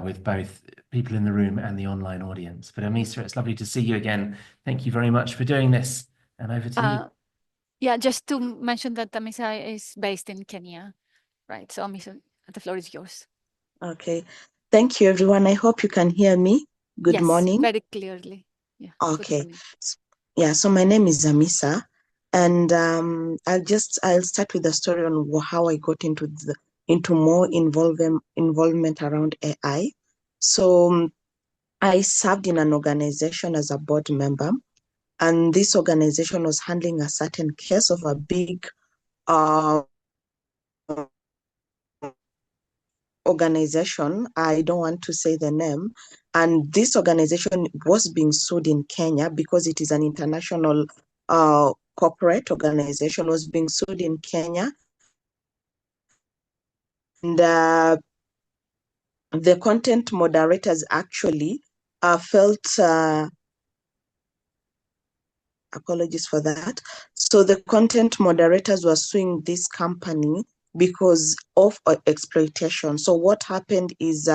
with both people in the room and the online audience. But Amisa, it's lovely to see you again. Thank you very much for doing this. And over to you. Yeah, just to mention that Amisa is based in Kenya, right? So Amisa, the floor is yours. Okay. Thank you, everyone. I hope you can hear me. Good morning. Very clearly. Yeah. Okay. Yeah, so my name is Amisa, and I'll start with the story on how I got into more involvement around AI. So I served in an organization as a board member, and this organization was handling a certain case of a big organization. I don't want to say the name. And this organization was being sued in Kenya because it is an international corporate organization, was being sued in Kenya. And the content moderators actually felt, apologies for that. So the content moderators were suing this company because of exploitation. So what happened is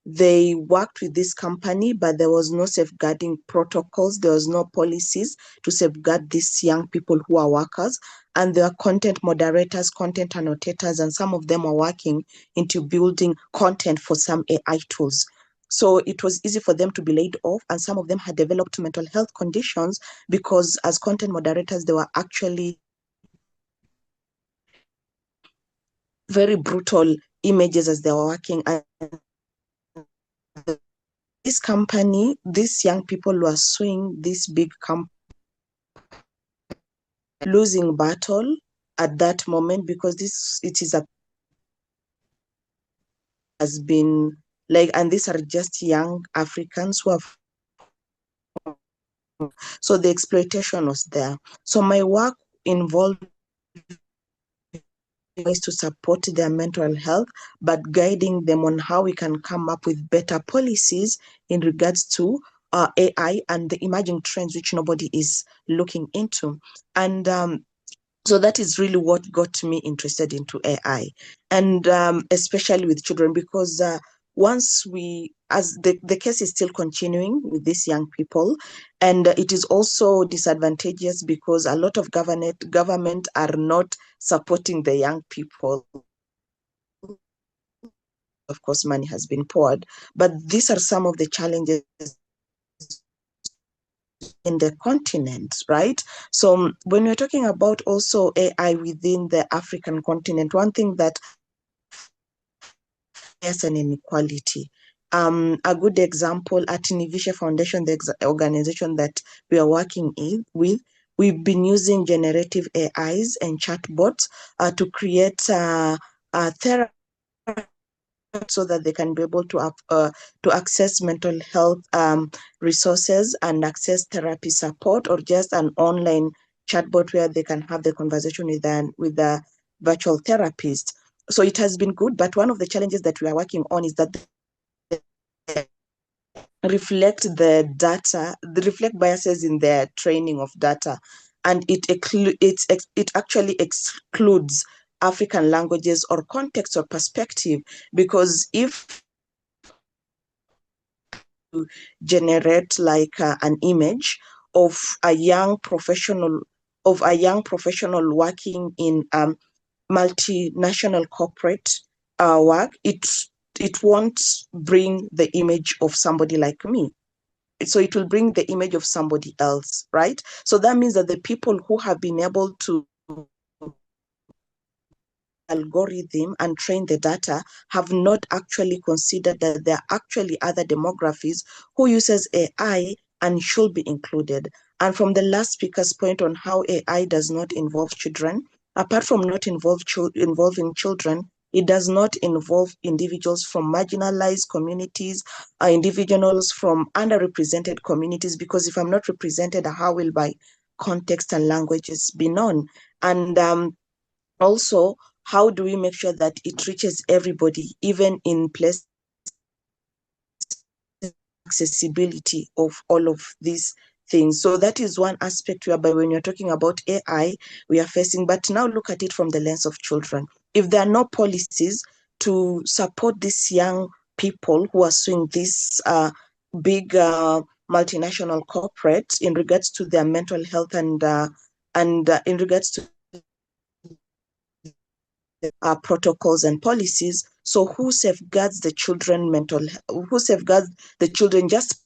they worked with this company, but there was no safeguarding protocols. There was no policies to safeguard these young people who are workers. And there are content moderators, content annotators, and some of them are working into building content for some AI tools. So it was easy for them to be laid off, and some of them had developed mental health conditions because as content moderators, they were actually very brutal images as they were working. And this company, these young people were suing this big company, losing battle at that moment because has been like, and these are just young Africans who have, so the exploitation was there. So my work involved ways to support their mental health, but guiding them on how we can come up with better policies in regards to AI and the emerging trends which nobody is looking into. And So that is really what got me interested into AI, and especially with children, because once we, as the case is still continuing with these young people, and it is also disadvantageous because a lot of government are not supporting the young people. Of course, money has been poured, but these are some of the challenges in the continent, right? So when we're talking about also AI within the African continent, one thing that is an inequality. A good example at Nivisha Foundation, the organization that we are working with, we've been using generative AIs and chatbots to create therapy so that they can be able to access mental health resources and access therapy support, or just an online chatbot where they can have the conversation with the virtual therapist. So it has been good, but one of the challenges that we are working on is that reflect the data, they reflect biases in their training of data, and it actually excludes African languages or context or perspective, because if you generate like an image of a young professional working in multinational corporate work, it won't bring the image of somebody like me. So it will bring the image of somebody else, right? So that means that the people who have been able to algorithm and train the data have not actually considered that there are actually other demographics who uses AI and should be included. And from the last speaker's point on how AI does not involve children, apart from not involving children, it does not involve individuals from marginalized communities, individuals from underrepresented communities, because if I'm not represented, how will my context and languages be known? And also, how do we make sure that it reaches everybody, even in place accessibility of all of these things? So that is one aspect whereby when you're talking about AI, we are facing, but now look at it from the lens of children. If there are no policies to support these young people who are suing these big multinational corporates in regards to their mental health and in regards to protocols and policies. So who safeguards the children mental health? Who safeguards the children just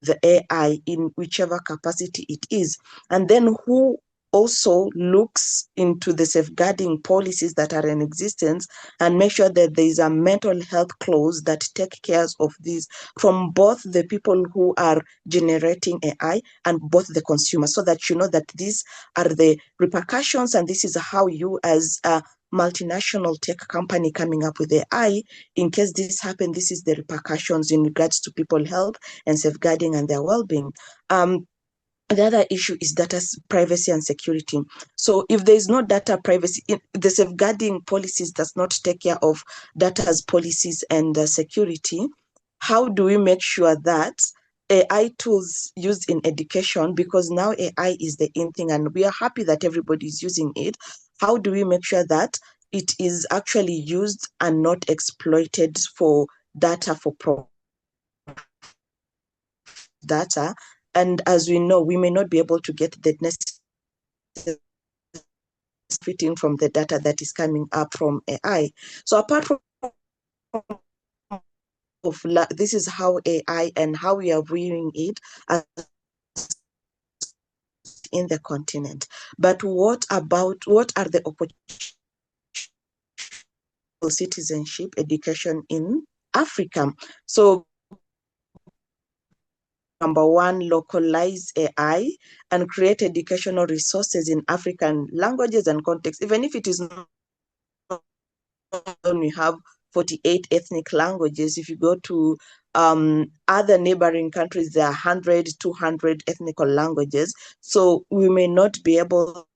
the AI in whichever capacity it is? And then who also looks into the safeguarding policies that are in existence and make sure that there is a mental health clause that take care of this from both the people who are generating AI and both the consumers, so that you know that these are the repercussions and this is how you as a multinational tech company coming up with AI, in case this happens, this is the repercussions in regards to people health and safeguarding and their well-being. The other issue is data privacy and security. So if there is no data privacy, the safeguarding policies does not take care of data's policies and security, how do we make sure that AI tools used in education, because now AI is the in thing and we are happy that everybody is using it, how do we make sure that it is actually used and not exploited for data for data? And as we know, we may not be able to get the necessary fitting from the data that is coming up from AI. So apart from this is how AI and how we are viewing it as in the continent. But what are the opportunities for citizenship education in Africa? So number one, localize AI and create educational resources in African languages and contexts. Even if it is not, we have 48 ethnic languages. If you go to other neighboring countries, there are 100, 200 ethnical languages. So we may not be able,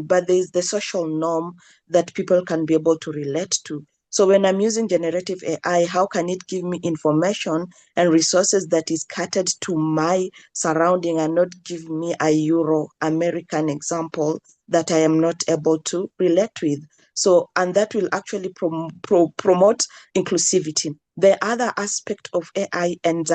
but there is the social norm that people can be able to relate to. So when I'm using generative AI, how can it give me information and resources that is catered to my surrounding and not give me a Euro-American example that I am not able to relate with? So, and that will actually promote inclusivity. The other aspect of AI and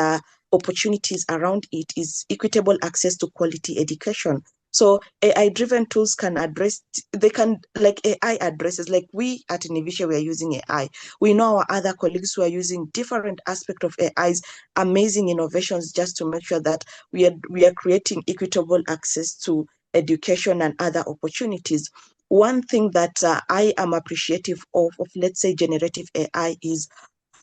opportunities around it is equitable access to quality education. So AI-driven tools can address, they can, like AI addresses, like we at Innovation, we are using AI. We know our other colleagues who are using different aspects of AI's amazing innovations just to make sure that we are creating equitable access to education and other opportunities. One thing that I am appreciative of, let's say, generative AI is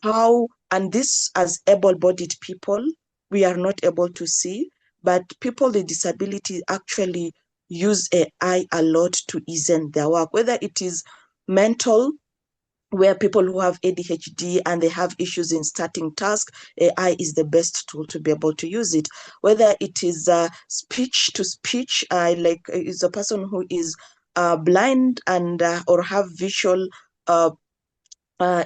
how, and this as able-bodied people, we are not able to see, but people with disability actually use AI a lot to ease in their work, whether it is mental, where people who have ADHD and they have issues in starting tasks, AI is the best tool to be able to use it. Whether it is speech to speech, like is a person who is blind and or have visual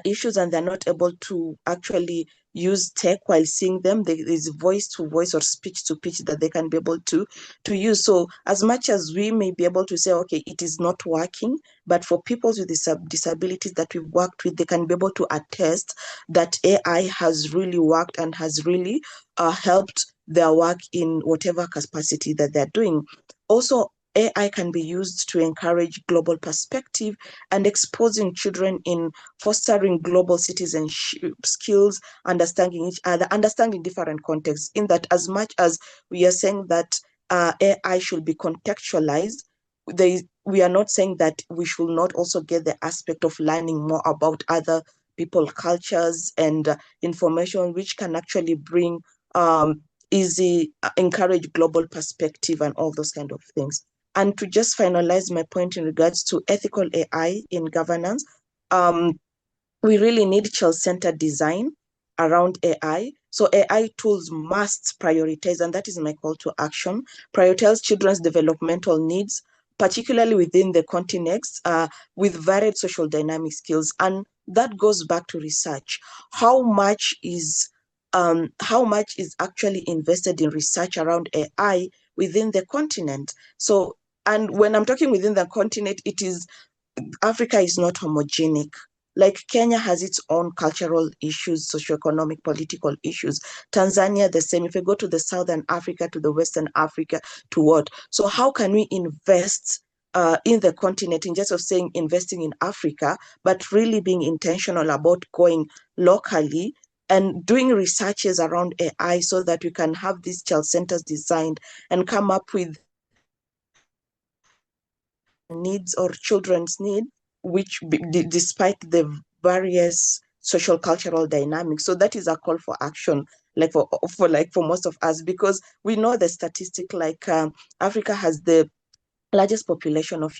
issues and they're not able to actually use tech while seeing them. There is voice to voice or speech to speech that they can be able to use. So as much as we may be able to say, okay, it is not working, but for people with disabilities that we've worked with, they can be able to attest that AI has really worked and has really helped their work in whatever capacity that they're doing. Also, AI can be used to encourage global perspective and exposing children in fostering global citizenship skills, understanding each other, understanding different contexts. In that, as much as we are saying that AI should be contextualized, we are not saying that we should not also get the aspect of learning more about other people, cultures, and information, which can actually bring encourage global perspective and all those kind of things. And to just finalize my point in regards to ethical AI in governance, we really need child-centered design around AI. So AI tools must prioritize, and that is my call to action, prioritize children's developmental needs, particularly within the context with varied social dynamic skills. And that goes back to research. How much is actually invested in research around AI within the continent? So, and when I'm talking within the continent, it is Africa is not homogenic. Like Kenya has its own cultural issues, socioeconomic, political issues. Tanzania, the same. If you go to the Southern Africa, to the Western Africa, to what? So how can we invest in the continent, in just of saying investing in Africa, but really being intentional about going locally and doing researches around AI so that we can have these child centers designed and come up with needs or children's need, which despite the various social cultural dynamics. So that is a call for action, like for most of us, because we know the statistic, like Africa has the largest population of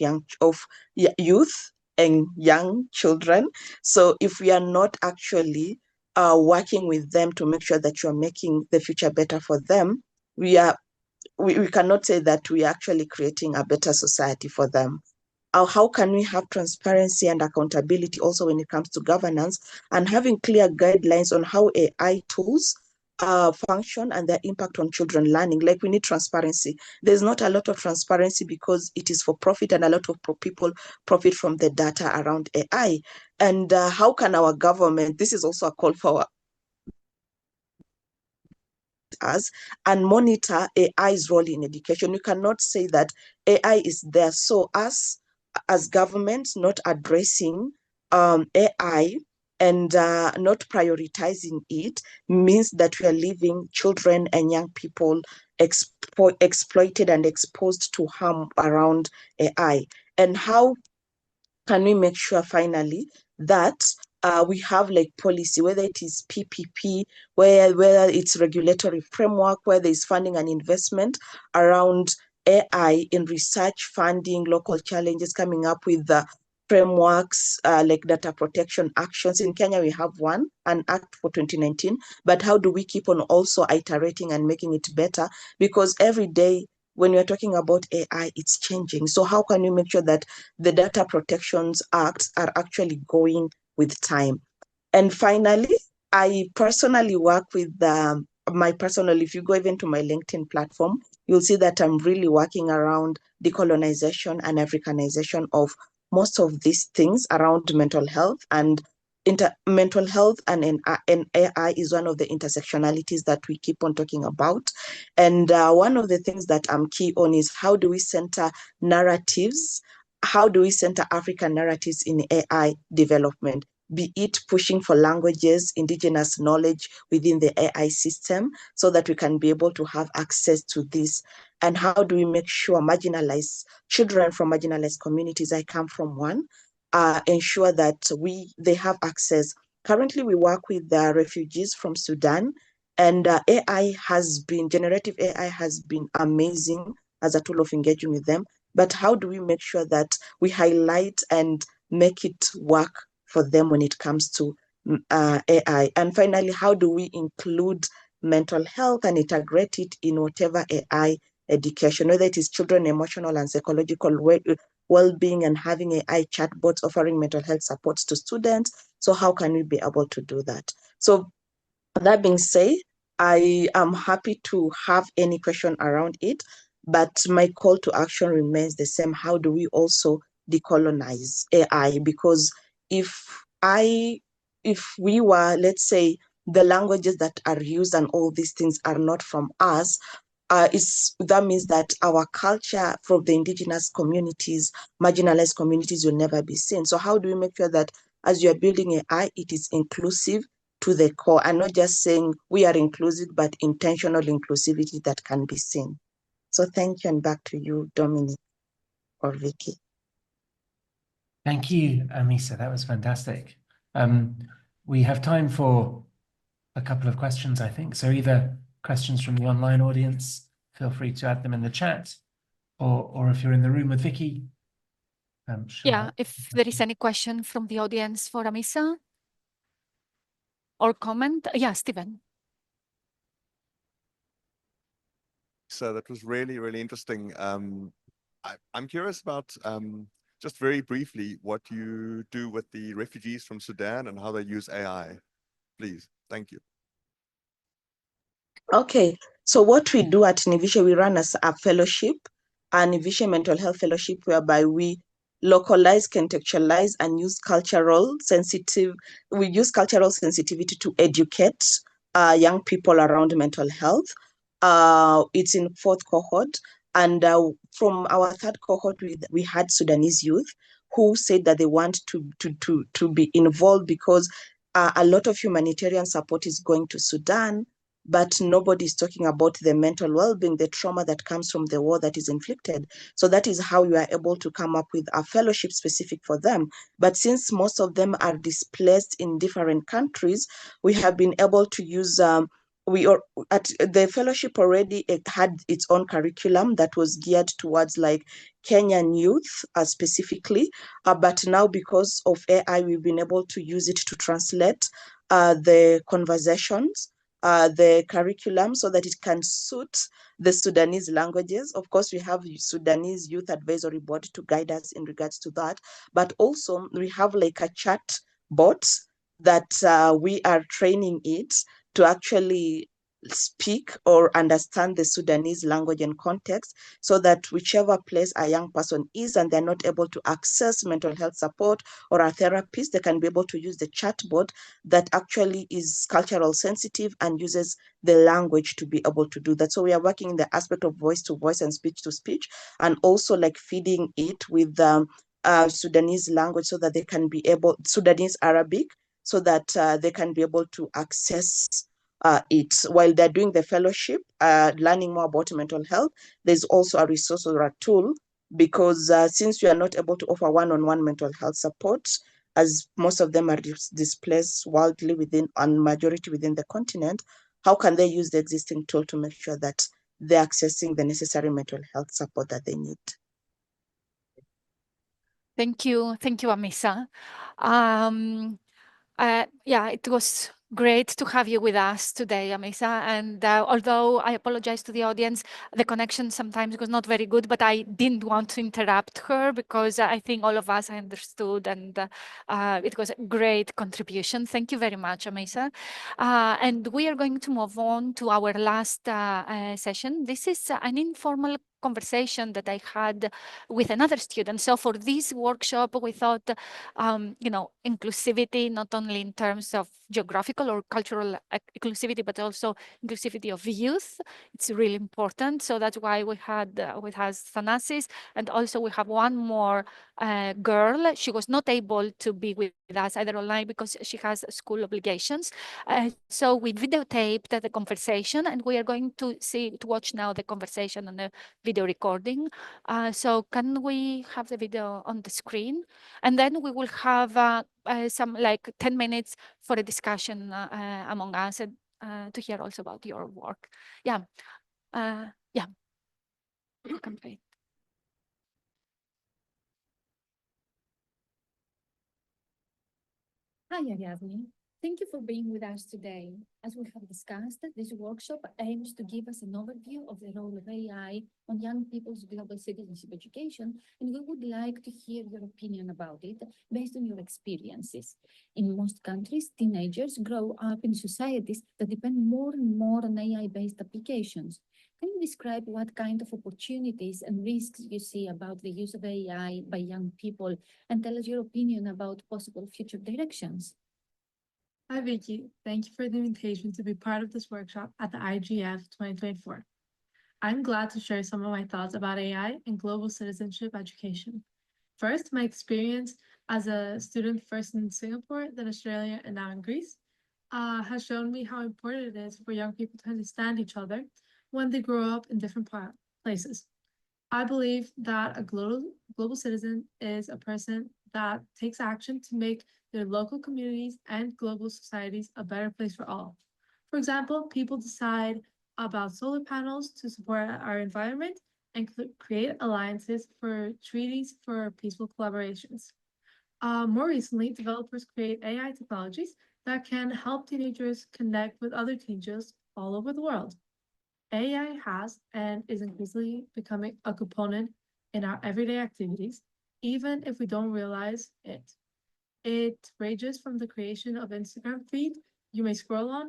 youth and young children. So if we are not actually working with them to make sure that you're making the future better for them, we cannot say that we are actually creating a better society for them. How can we have transparency and accountability also when it comes to governance, and having clear guidelines on how AI tools function and their impact on children learning? Like, we need transparency. There's not a lot of transparency because it is for profit, and a lot of people profit from the data around AI. And how can our government, this is also a call for us, and monitor AI's role in education. You cannot say that AI is there. So us as government not addressing AI and not prioritizing it means that we are leaving children and young people exploited and exposed to harm around AI. And how can we make sure finally that we have like policy, whether it is PPP, whether it's regulatory framework, where there is funding and investment around AI in research, funding, local challenges, coming up with the frameworks like data protection actions. In Kenya, we have an act for 2019, but how do we keep on also iterating and making it better? Because every day when we're talking about AI, it's changing. So how can we make sure that the data protections acts are actually going with time. And finally, I personally work with if you go even to my LinkedIn platform, you'll see that I'm really working around decolonization and Africanization of most of these things around mental health. And mental health and AI is one of the intersectionalities that we keep on talking about. And one of the things that I'm key on is how do we center narratives? How do we center African narratives in AI development? Be it pushing for languages, indigenous knowledge within the AI system so that we can be able to have access to this. And how do we make sure marginalized children from marginalized communities, I come from one, ensure that they have access. Currently, we work with the refugees from Sudan, and generative AI has been amazing as a tool of engaging with them. But how do we make sure that we highlight and make it work for them when it comes to AI? And finally, how do we include mental health and integrate it in whatever AI education, whether it is children emotional and psychological well-being and having AI chatbots offering mental health supports to students. So how can we be able to do that? So that being said, I am happy to have any question around it, but my call to action remains the same. How do we also decolonize AI? Because if we were, let's say, the languages that are used and all these things are not from us, that means that our culture from the indigenous communities, marginalized communities will never be seen. So how do we make sure that as you're building AI, it is inclusive to the core and not just saying we are inclusive, but intentional inclusivity that can be seen? So thank you, and back to you, Dominic or Vicky. Thank you, Amisa. That was fantastic. We have time for a couple of questions, I think. So either questions from the online audience, feel free to add them in the chat, or if you're in the room with Vicky. Yeah, if there is any question from the audience for Amisa or comment. Yeah, Stephen. So that was really, really interesting. I'm curious about, just very briefly, what you do with the refugees from Sudan and how they use AI, please. Thank you. Okay, so what we do at Nivisha, we run as a fellowship, a Nivisha Mental Health Fellowship, whereby we localize, contextualize, and use cultural sensitivity to educate young people around mental health. It's in 4th cohort, and from our 3rd cohort, we had Sudanese youth who said that they want to be involved because a lot of humanitarian support is going to Sudan, but nobody is talking about the mental well-being, the trauma that comes from the war that is inflicted. So that is how we are able to come up with a fellowship specific for them. But since most of them are displaced in different countries, we have been able to use the fellowship already had its own curriculum that was geared towards like Kenyan youth specifically, but now because of AI, we've been able to use it to translate the conversations, the curriculum, so that it can suit the Sudanese languages. Of course, we have Sudanese Youth Advisory Board to guide us in regards to that, but also we have like a chat bot that we are training it to actually speak or understand the Sudanese language and context, so that whichever place a young person is and they're not able to access mental health support or a therapist, they can be able to use the chatbot that actually is cultural sensitive and uses the language to be able to do that. So we are working in the aspect of voice to voice and speech to speech, and also like feeding it with Sudanese language so that they can be able, Sudanese Arabic, so that they can be able to access it while they're doing the fellowship, learning more about mental health. There's also a resource or a tool, because since we are not able to offer one-on-one mental health support, as most of them are displaced wildly within, and majority within the continent, how can they use the existing tool to make sure that they're accessing the necessary mental health support that they need? Thank you, Amisa. Yeah, it was Great to have you with us today, Amisa. And although I apologize to the audience, the connection sometimes was not very good, but I didn't want to interrupt her because I think all of us understood, and it was a great contribution. Thank you very much, Amisa. And we are going to move on to our last session. This is an informal conversation that I had with another student. So for this workshop, we thought, inclusivity, not only in terms of geographical or cultural inclusivity, but also inclusivity of youth. It's really important. So that's why we had with us Thanasis, and also we have one more girl. She was not able to be with us either online because she has school obligations. So we videotaped the conversation, and we are going to watch now the conversation on the video recording. So can we have the video on the screen? And then we will have some like 10 minutes for a discussion among us and to hear also about your work. Yeah. Yeah. You can play. Hi, Ariadne. Thank you for being with us today. As we have discussed, this workshop aims to give us an overview of the role of AI on young people's global citizenship education, and we would like to hear your opinion about it based on your experiences. In most countries, teenagers grow up in societies that depend more and more on AI-based applications. Can you describe what kind of opportunities and risks you see about the use of AI by young people, and tell us your opinion about possible future directions? Hi, Vicky. Thank you for the invitation to be part of this workshop at the IGF 2024. I'm glad to share some of my thoughts about AI and global citizenship education. First, my experience as a student first in Singapore, then Australia, and now in Greece, has shown me how important it is for young people to understand each other when they grow up in different places. I believe that a global citizen is a person that takes action to make their local communities and global societies a better place for all. For example, people decide about solar panels to support our environment and create alliances for treaties for peaceful collaborations. More recently, developers create AI technologies that can help teenagers connect with other teenagers all over the world. AI has and is increasingly becoming a component in our everyday activities, even if we don't realize it. It ranges from the creation of Instagram feed you may scroll on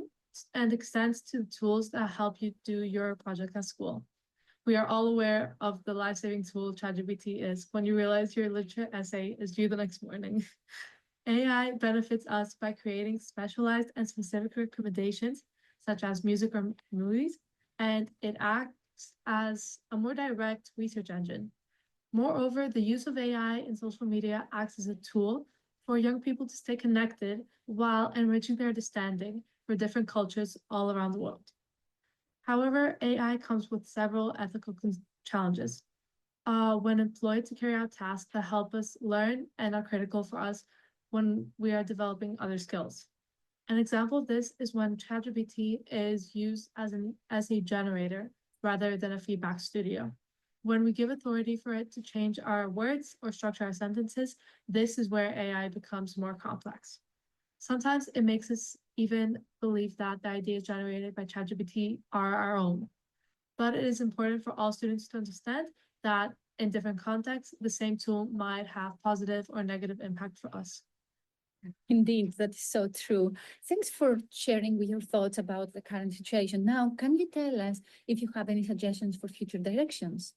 and extends to tools that help you do your project at school. We are all aware of the life-saving tool ChatGPT is when you realize your literature essay is due the next morning. AI benefits us by creating specialized and specific recommendations, such as music or movies, and it acts as a more direct research engine. Moreover, the use of AI in social media acts as a tool for young people to stay connected while enriching their understanding for different cultures all around the world. However, AI comes with several ethical challenges. When employed to carry out tasks that help us learn and are critical for us when we are developing other skills. An example of this is when ChatGPT is used as an essay generator rather than a feedback studio. When we give authority for it to change our words or structure our sentences, this is where AI becomes more complex. Sometimes it makes us even believe that the ideas generated by ChatGPT are our own. But it is important for all students to understand that in different contexts, the same tool might have positive or negative impact for us. Indeed, that is so true. Thanks for sharing with your thoughts about the current situation. Now, can you tell us if you have any suggestions for future directions?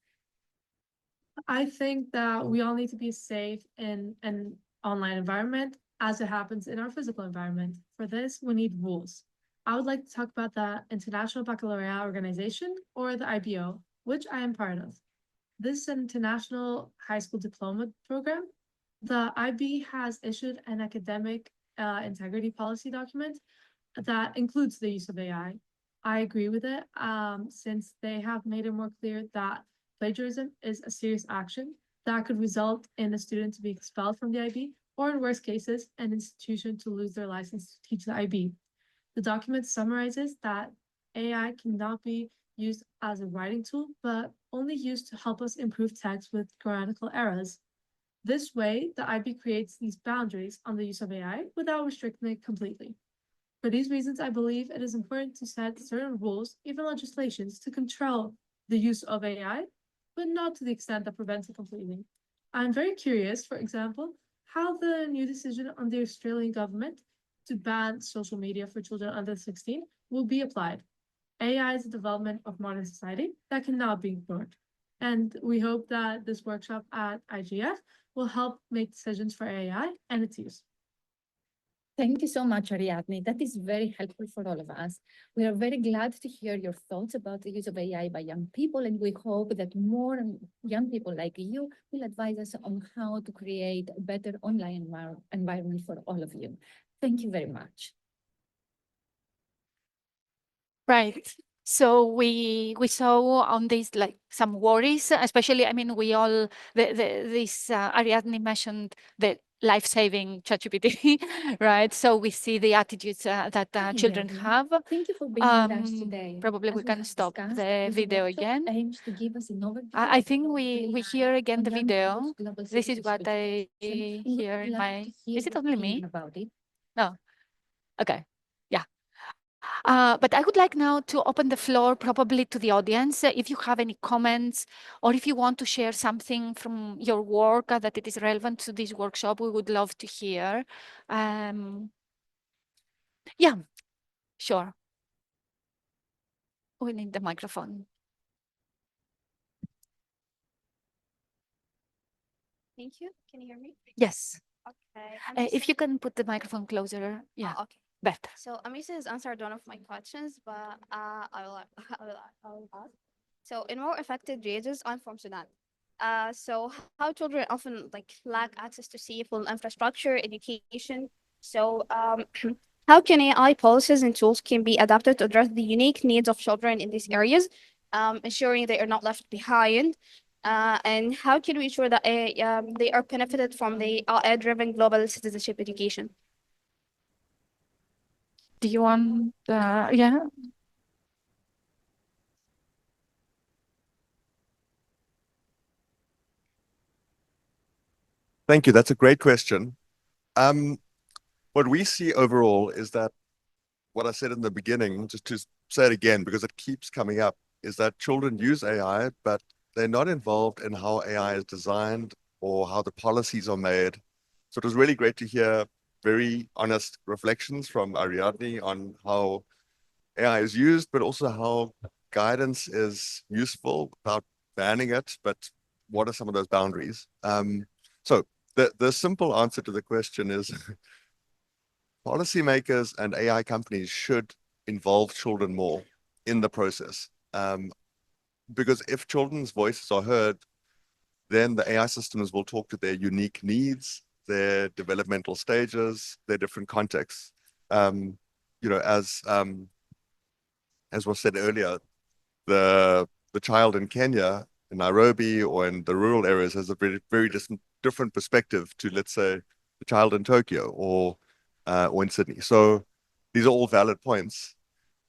I think that we all need to be safe in an online environment as it happens in our physical environment. For this, we need rules. I would like to talk about the International Baccalaureate Organization, or the IBO, which I am part of. This is an international high school diploma program. The IB has issued an academic integrity policy document that includes the use of AI. I agree with it since they have made it more clear that plagiarism is a serious action that could result in a student to be expelled from the IB, or in worst cases, an institution to lose their license to teach the IB. The document summarizes that AI cannot be used as a writing tool, but only used to help us improve text with grammatical errors. This way, the IB creates these boundaries on the use of AI without restricting it completely. For these reasons, I believe it is important to set certain rules, even legislations, to control the use of AI, but not to the extent that prevents it completely. I'm very curious, for example, how the new decision on the Australian government to ban social media for children under 16 will be applied. AI is a development of modern society that cannot be ignored. And we hope that this workshop at IGF will help make decisions for AI and its use. Thank you so much, Ariadne. That is very helpful for all of us. We are very glad to hear your thoughts about the use of AI by young people, and we hope that more young people like you will advise us on how to create a better online environment for all of you. Thank you very much. Right. So we saw on this like some worries, especially I mean we all this Ariadne mentioned the life-saving ChatGPT, right? So we see the attitudes that children Ariadne, have. thank you for being with us today. Probably As we can have stop discussed, the this video workshop again. aims to give us an overview I of think the we AI hear again on the young video. people's global This is what citizenship I education. We would hear in love my. to hear Is it your only opinion me? about it. No. Okay. Yeah. But I would like now to open the floor probably to the audience. If you have any comments or if you want to share something from your work that it is relevant to this workshop, we would love to hear. Yeah, sure. We need the microphone. Thank you. Can you hear me? Yes. Okay. If you can put the microphone closer, yeah, okay. better. So Amisa has answered one of my questions, but I will ask. So in more affected regions, I'm from Sudan. So how children often like lack access to safe infrastructure, education. So how can AI policies and tools can be adapted to address the unique needs of children in these areas, ensuring they are not left behind? And how can we ensure that they are benefited from the AI-driven global citizenship education? Do you want, yeah? Thank you. That's a great question. What we see overall is that what I said in the beginning, just to say it again, because it keeps coming up, is that children use AI, but they're not involved in how AI is designed or how the policies are made. So it was really great to hear very honest reflections from Ariadne on how AI is used, but also how guidance is useful without banning it, but what are some of those boundaries? So the simple answer to the question is policymakers and AI companies should involve children more in the process. Because if children's voices are heard, then the AI systems will talk to their unique needs, their developmental stages, their different contexts. You know, as was said earlier, the child in Kenya, in Nairobi, or in the rural areas has a very different perspective to, let's say, the child in Tokyo or in Sydney. So these are all valid points,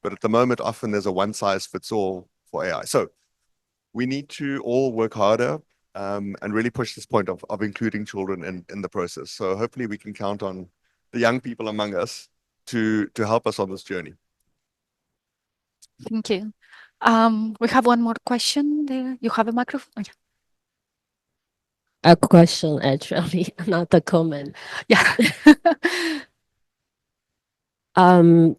but at the moment, often there's a one size fits all for AI. So we need to all work harder and really push this point of including children in the process. So hopefully we can count on the young people among us to help us on this journey. Thank you. We have one more question there. You have a microphone? Oh, yeah. A question, actually, not a comment. Yeah. um.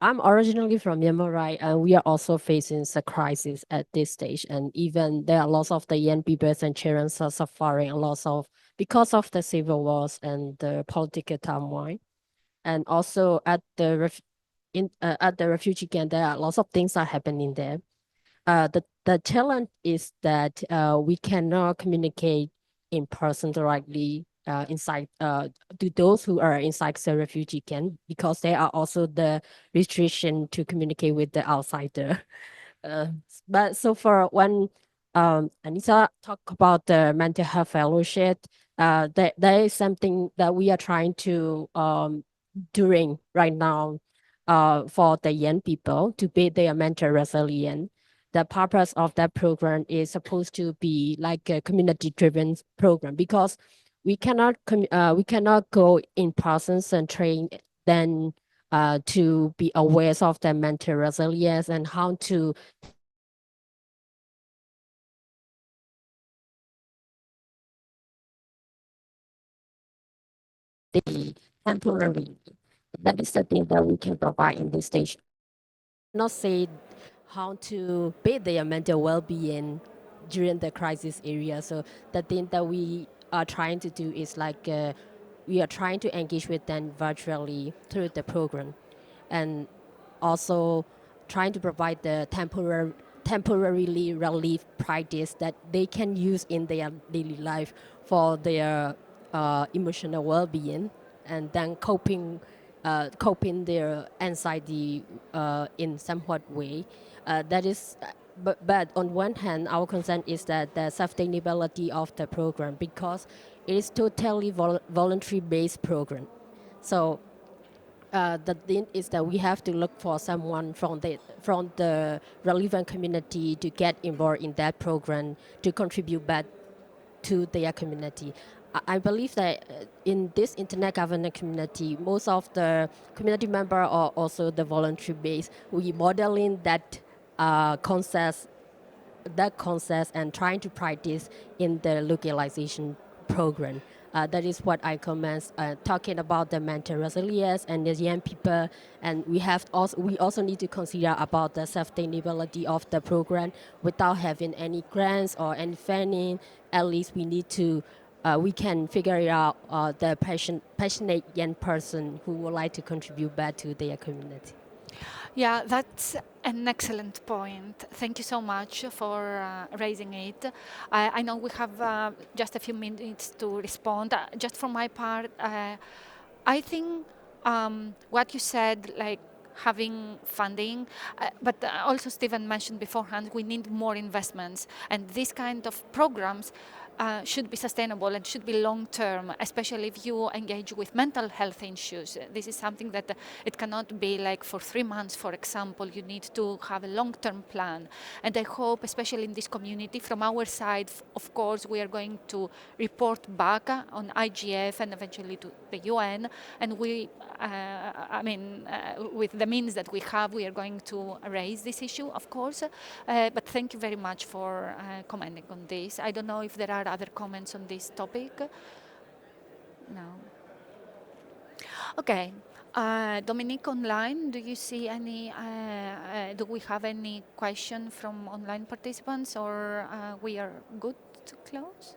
I'm originally from Myanmar, right? And we are also facing a crisis at this stage. And even there are lots of the young people and children are suffering a lot of because of the civil wars and the political turmoil. And also at the at the refugee camp, there are lots of things are happening there. The challenge is that we cannot communicate in person directly inside to those who are inside the refugee camp because there are also the restriction to communicate with the outsider. Uh, but so for when Anita talked about the mental health fellowship, there is something that we are trying to doing right now for the young people to build their mental resilience. The purpose of that program is supposed to be like a community-driven program because we cannot go in person and train then to be aware of their mental resilience and how to the temporary. That is the thing that we can provide in this station. Not say how to build their mental well-being during the crisis area. So the thing that we are trying to do is like we are trying to engage with them virtually through the program, and also trying to provide the temporarily relief practice that they can use in their daily life for their emotional well-being, and then coping their anxiety in somewhat way. That is, but on one hand, our concern is that the sustainability of the program, because it is totally voluntary-based program. So the thing is that we have to look for someone from the relevant community to get involved in that program to contribute back to their community. I believe that in this internet governance community, most of the community members are also the voluntary base. We modeling that concept and trying to practice in the localization program. That is what I commend, talking about the mental resilience and the young people. And we also need to consider about the sustainability of the program without having any grants or any funding. At least we need to, we can figure it out the passionate young person who would like to contribute back to their community. Yeah, that's an excellent point. Thank you so much for raising it. I know we have just a few minutes to respond. Just from my part, I think what you said, like having funding, but also Stephen mentioned beforehand, we need more investments, and these kind of programs should be sustainable and should be long-term, especially if you engage with mental health issues. This is something that it cannot be like for 3 months, for example. You need to have a long-term plan. And I hope, especially in this community, from our side, of course, we are going to report back on IGF and eventually to the UN. And we, with the means that we have, we are going to raise this issue, of course. But thank you very much for commenting on this. I don't know if there are other comments on this topic. No. Okay. Dominique, online, do you see any, do we have any question from online participants, or we are good to close?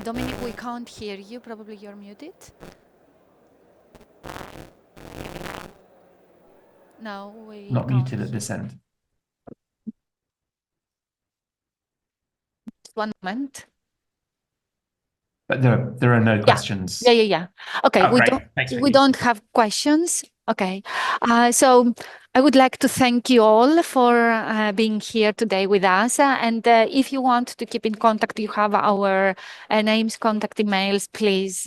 Dominique, we can't hear you. Probably you're muted. No, we Not can't. muted at this end. One moment. But there are no questions. Yeah. Okay, Oh, great. Thanks, we Vicky. don't have questions. Okay, so I would like to thank you all for being here today with us. And if you want to keep in contact, you have our names, contact emails. Please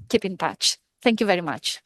keep in touch. Thank you very much.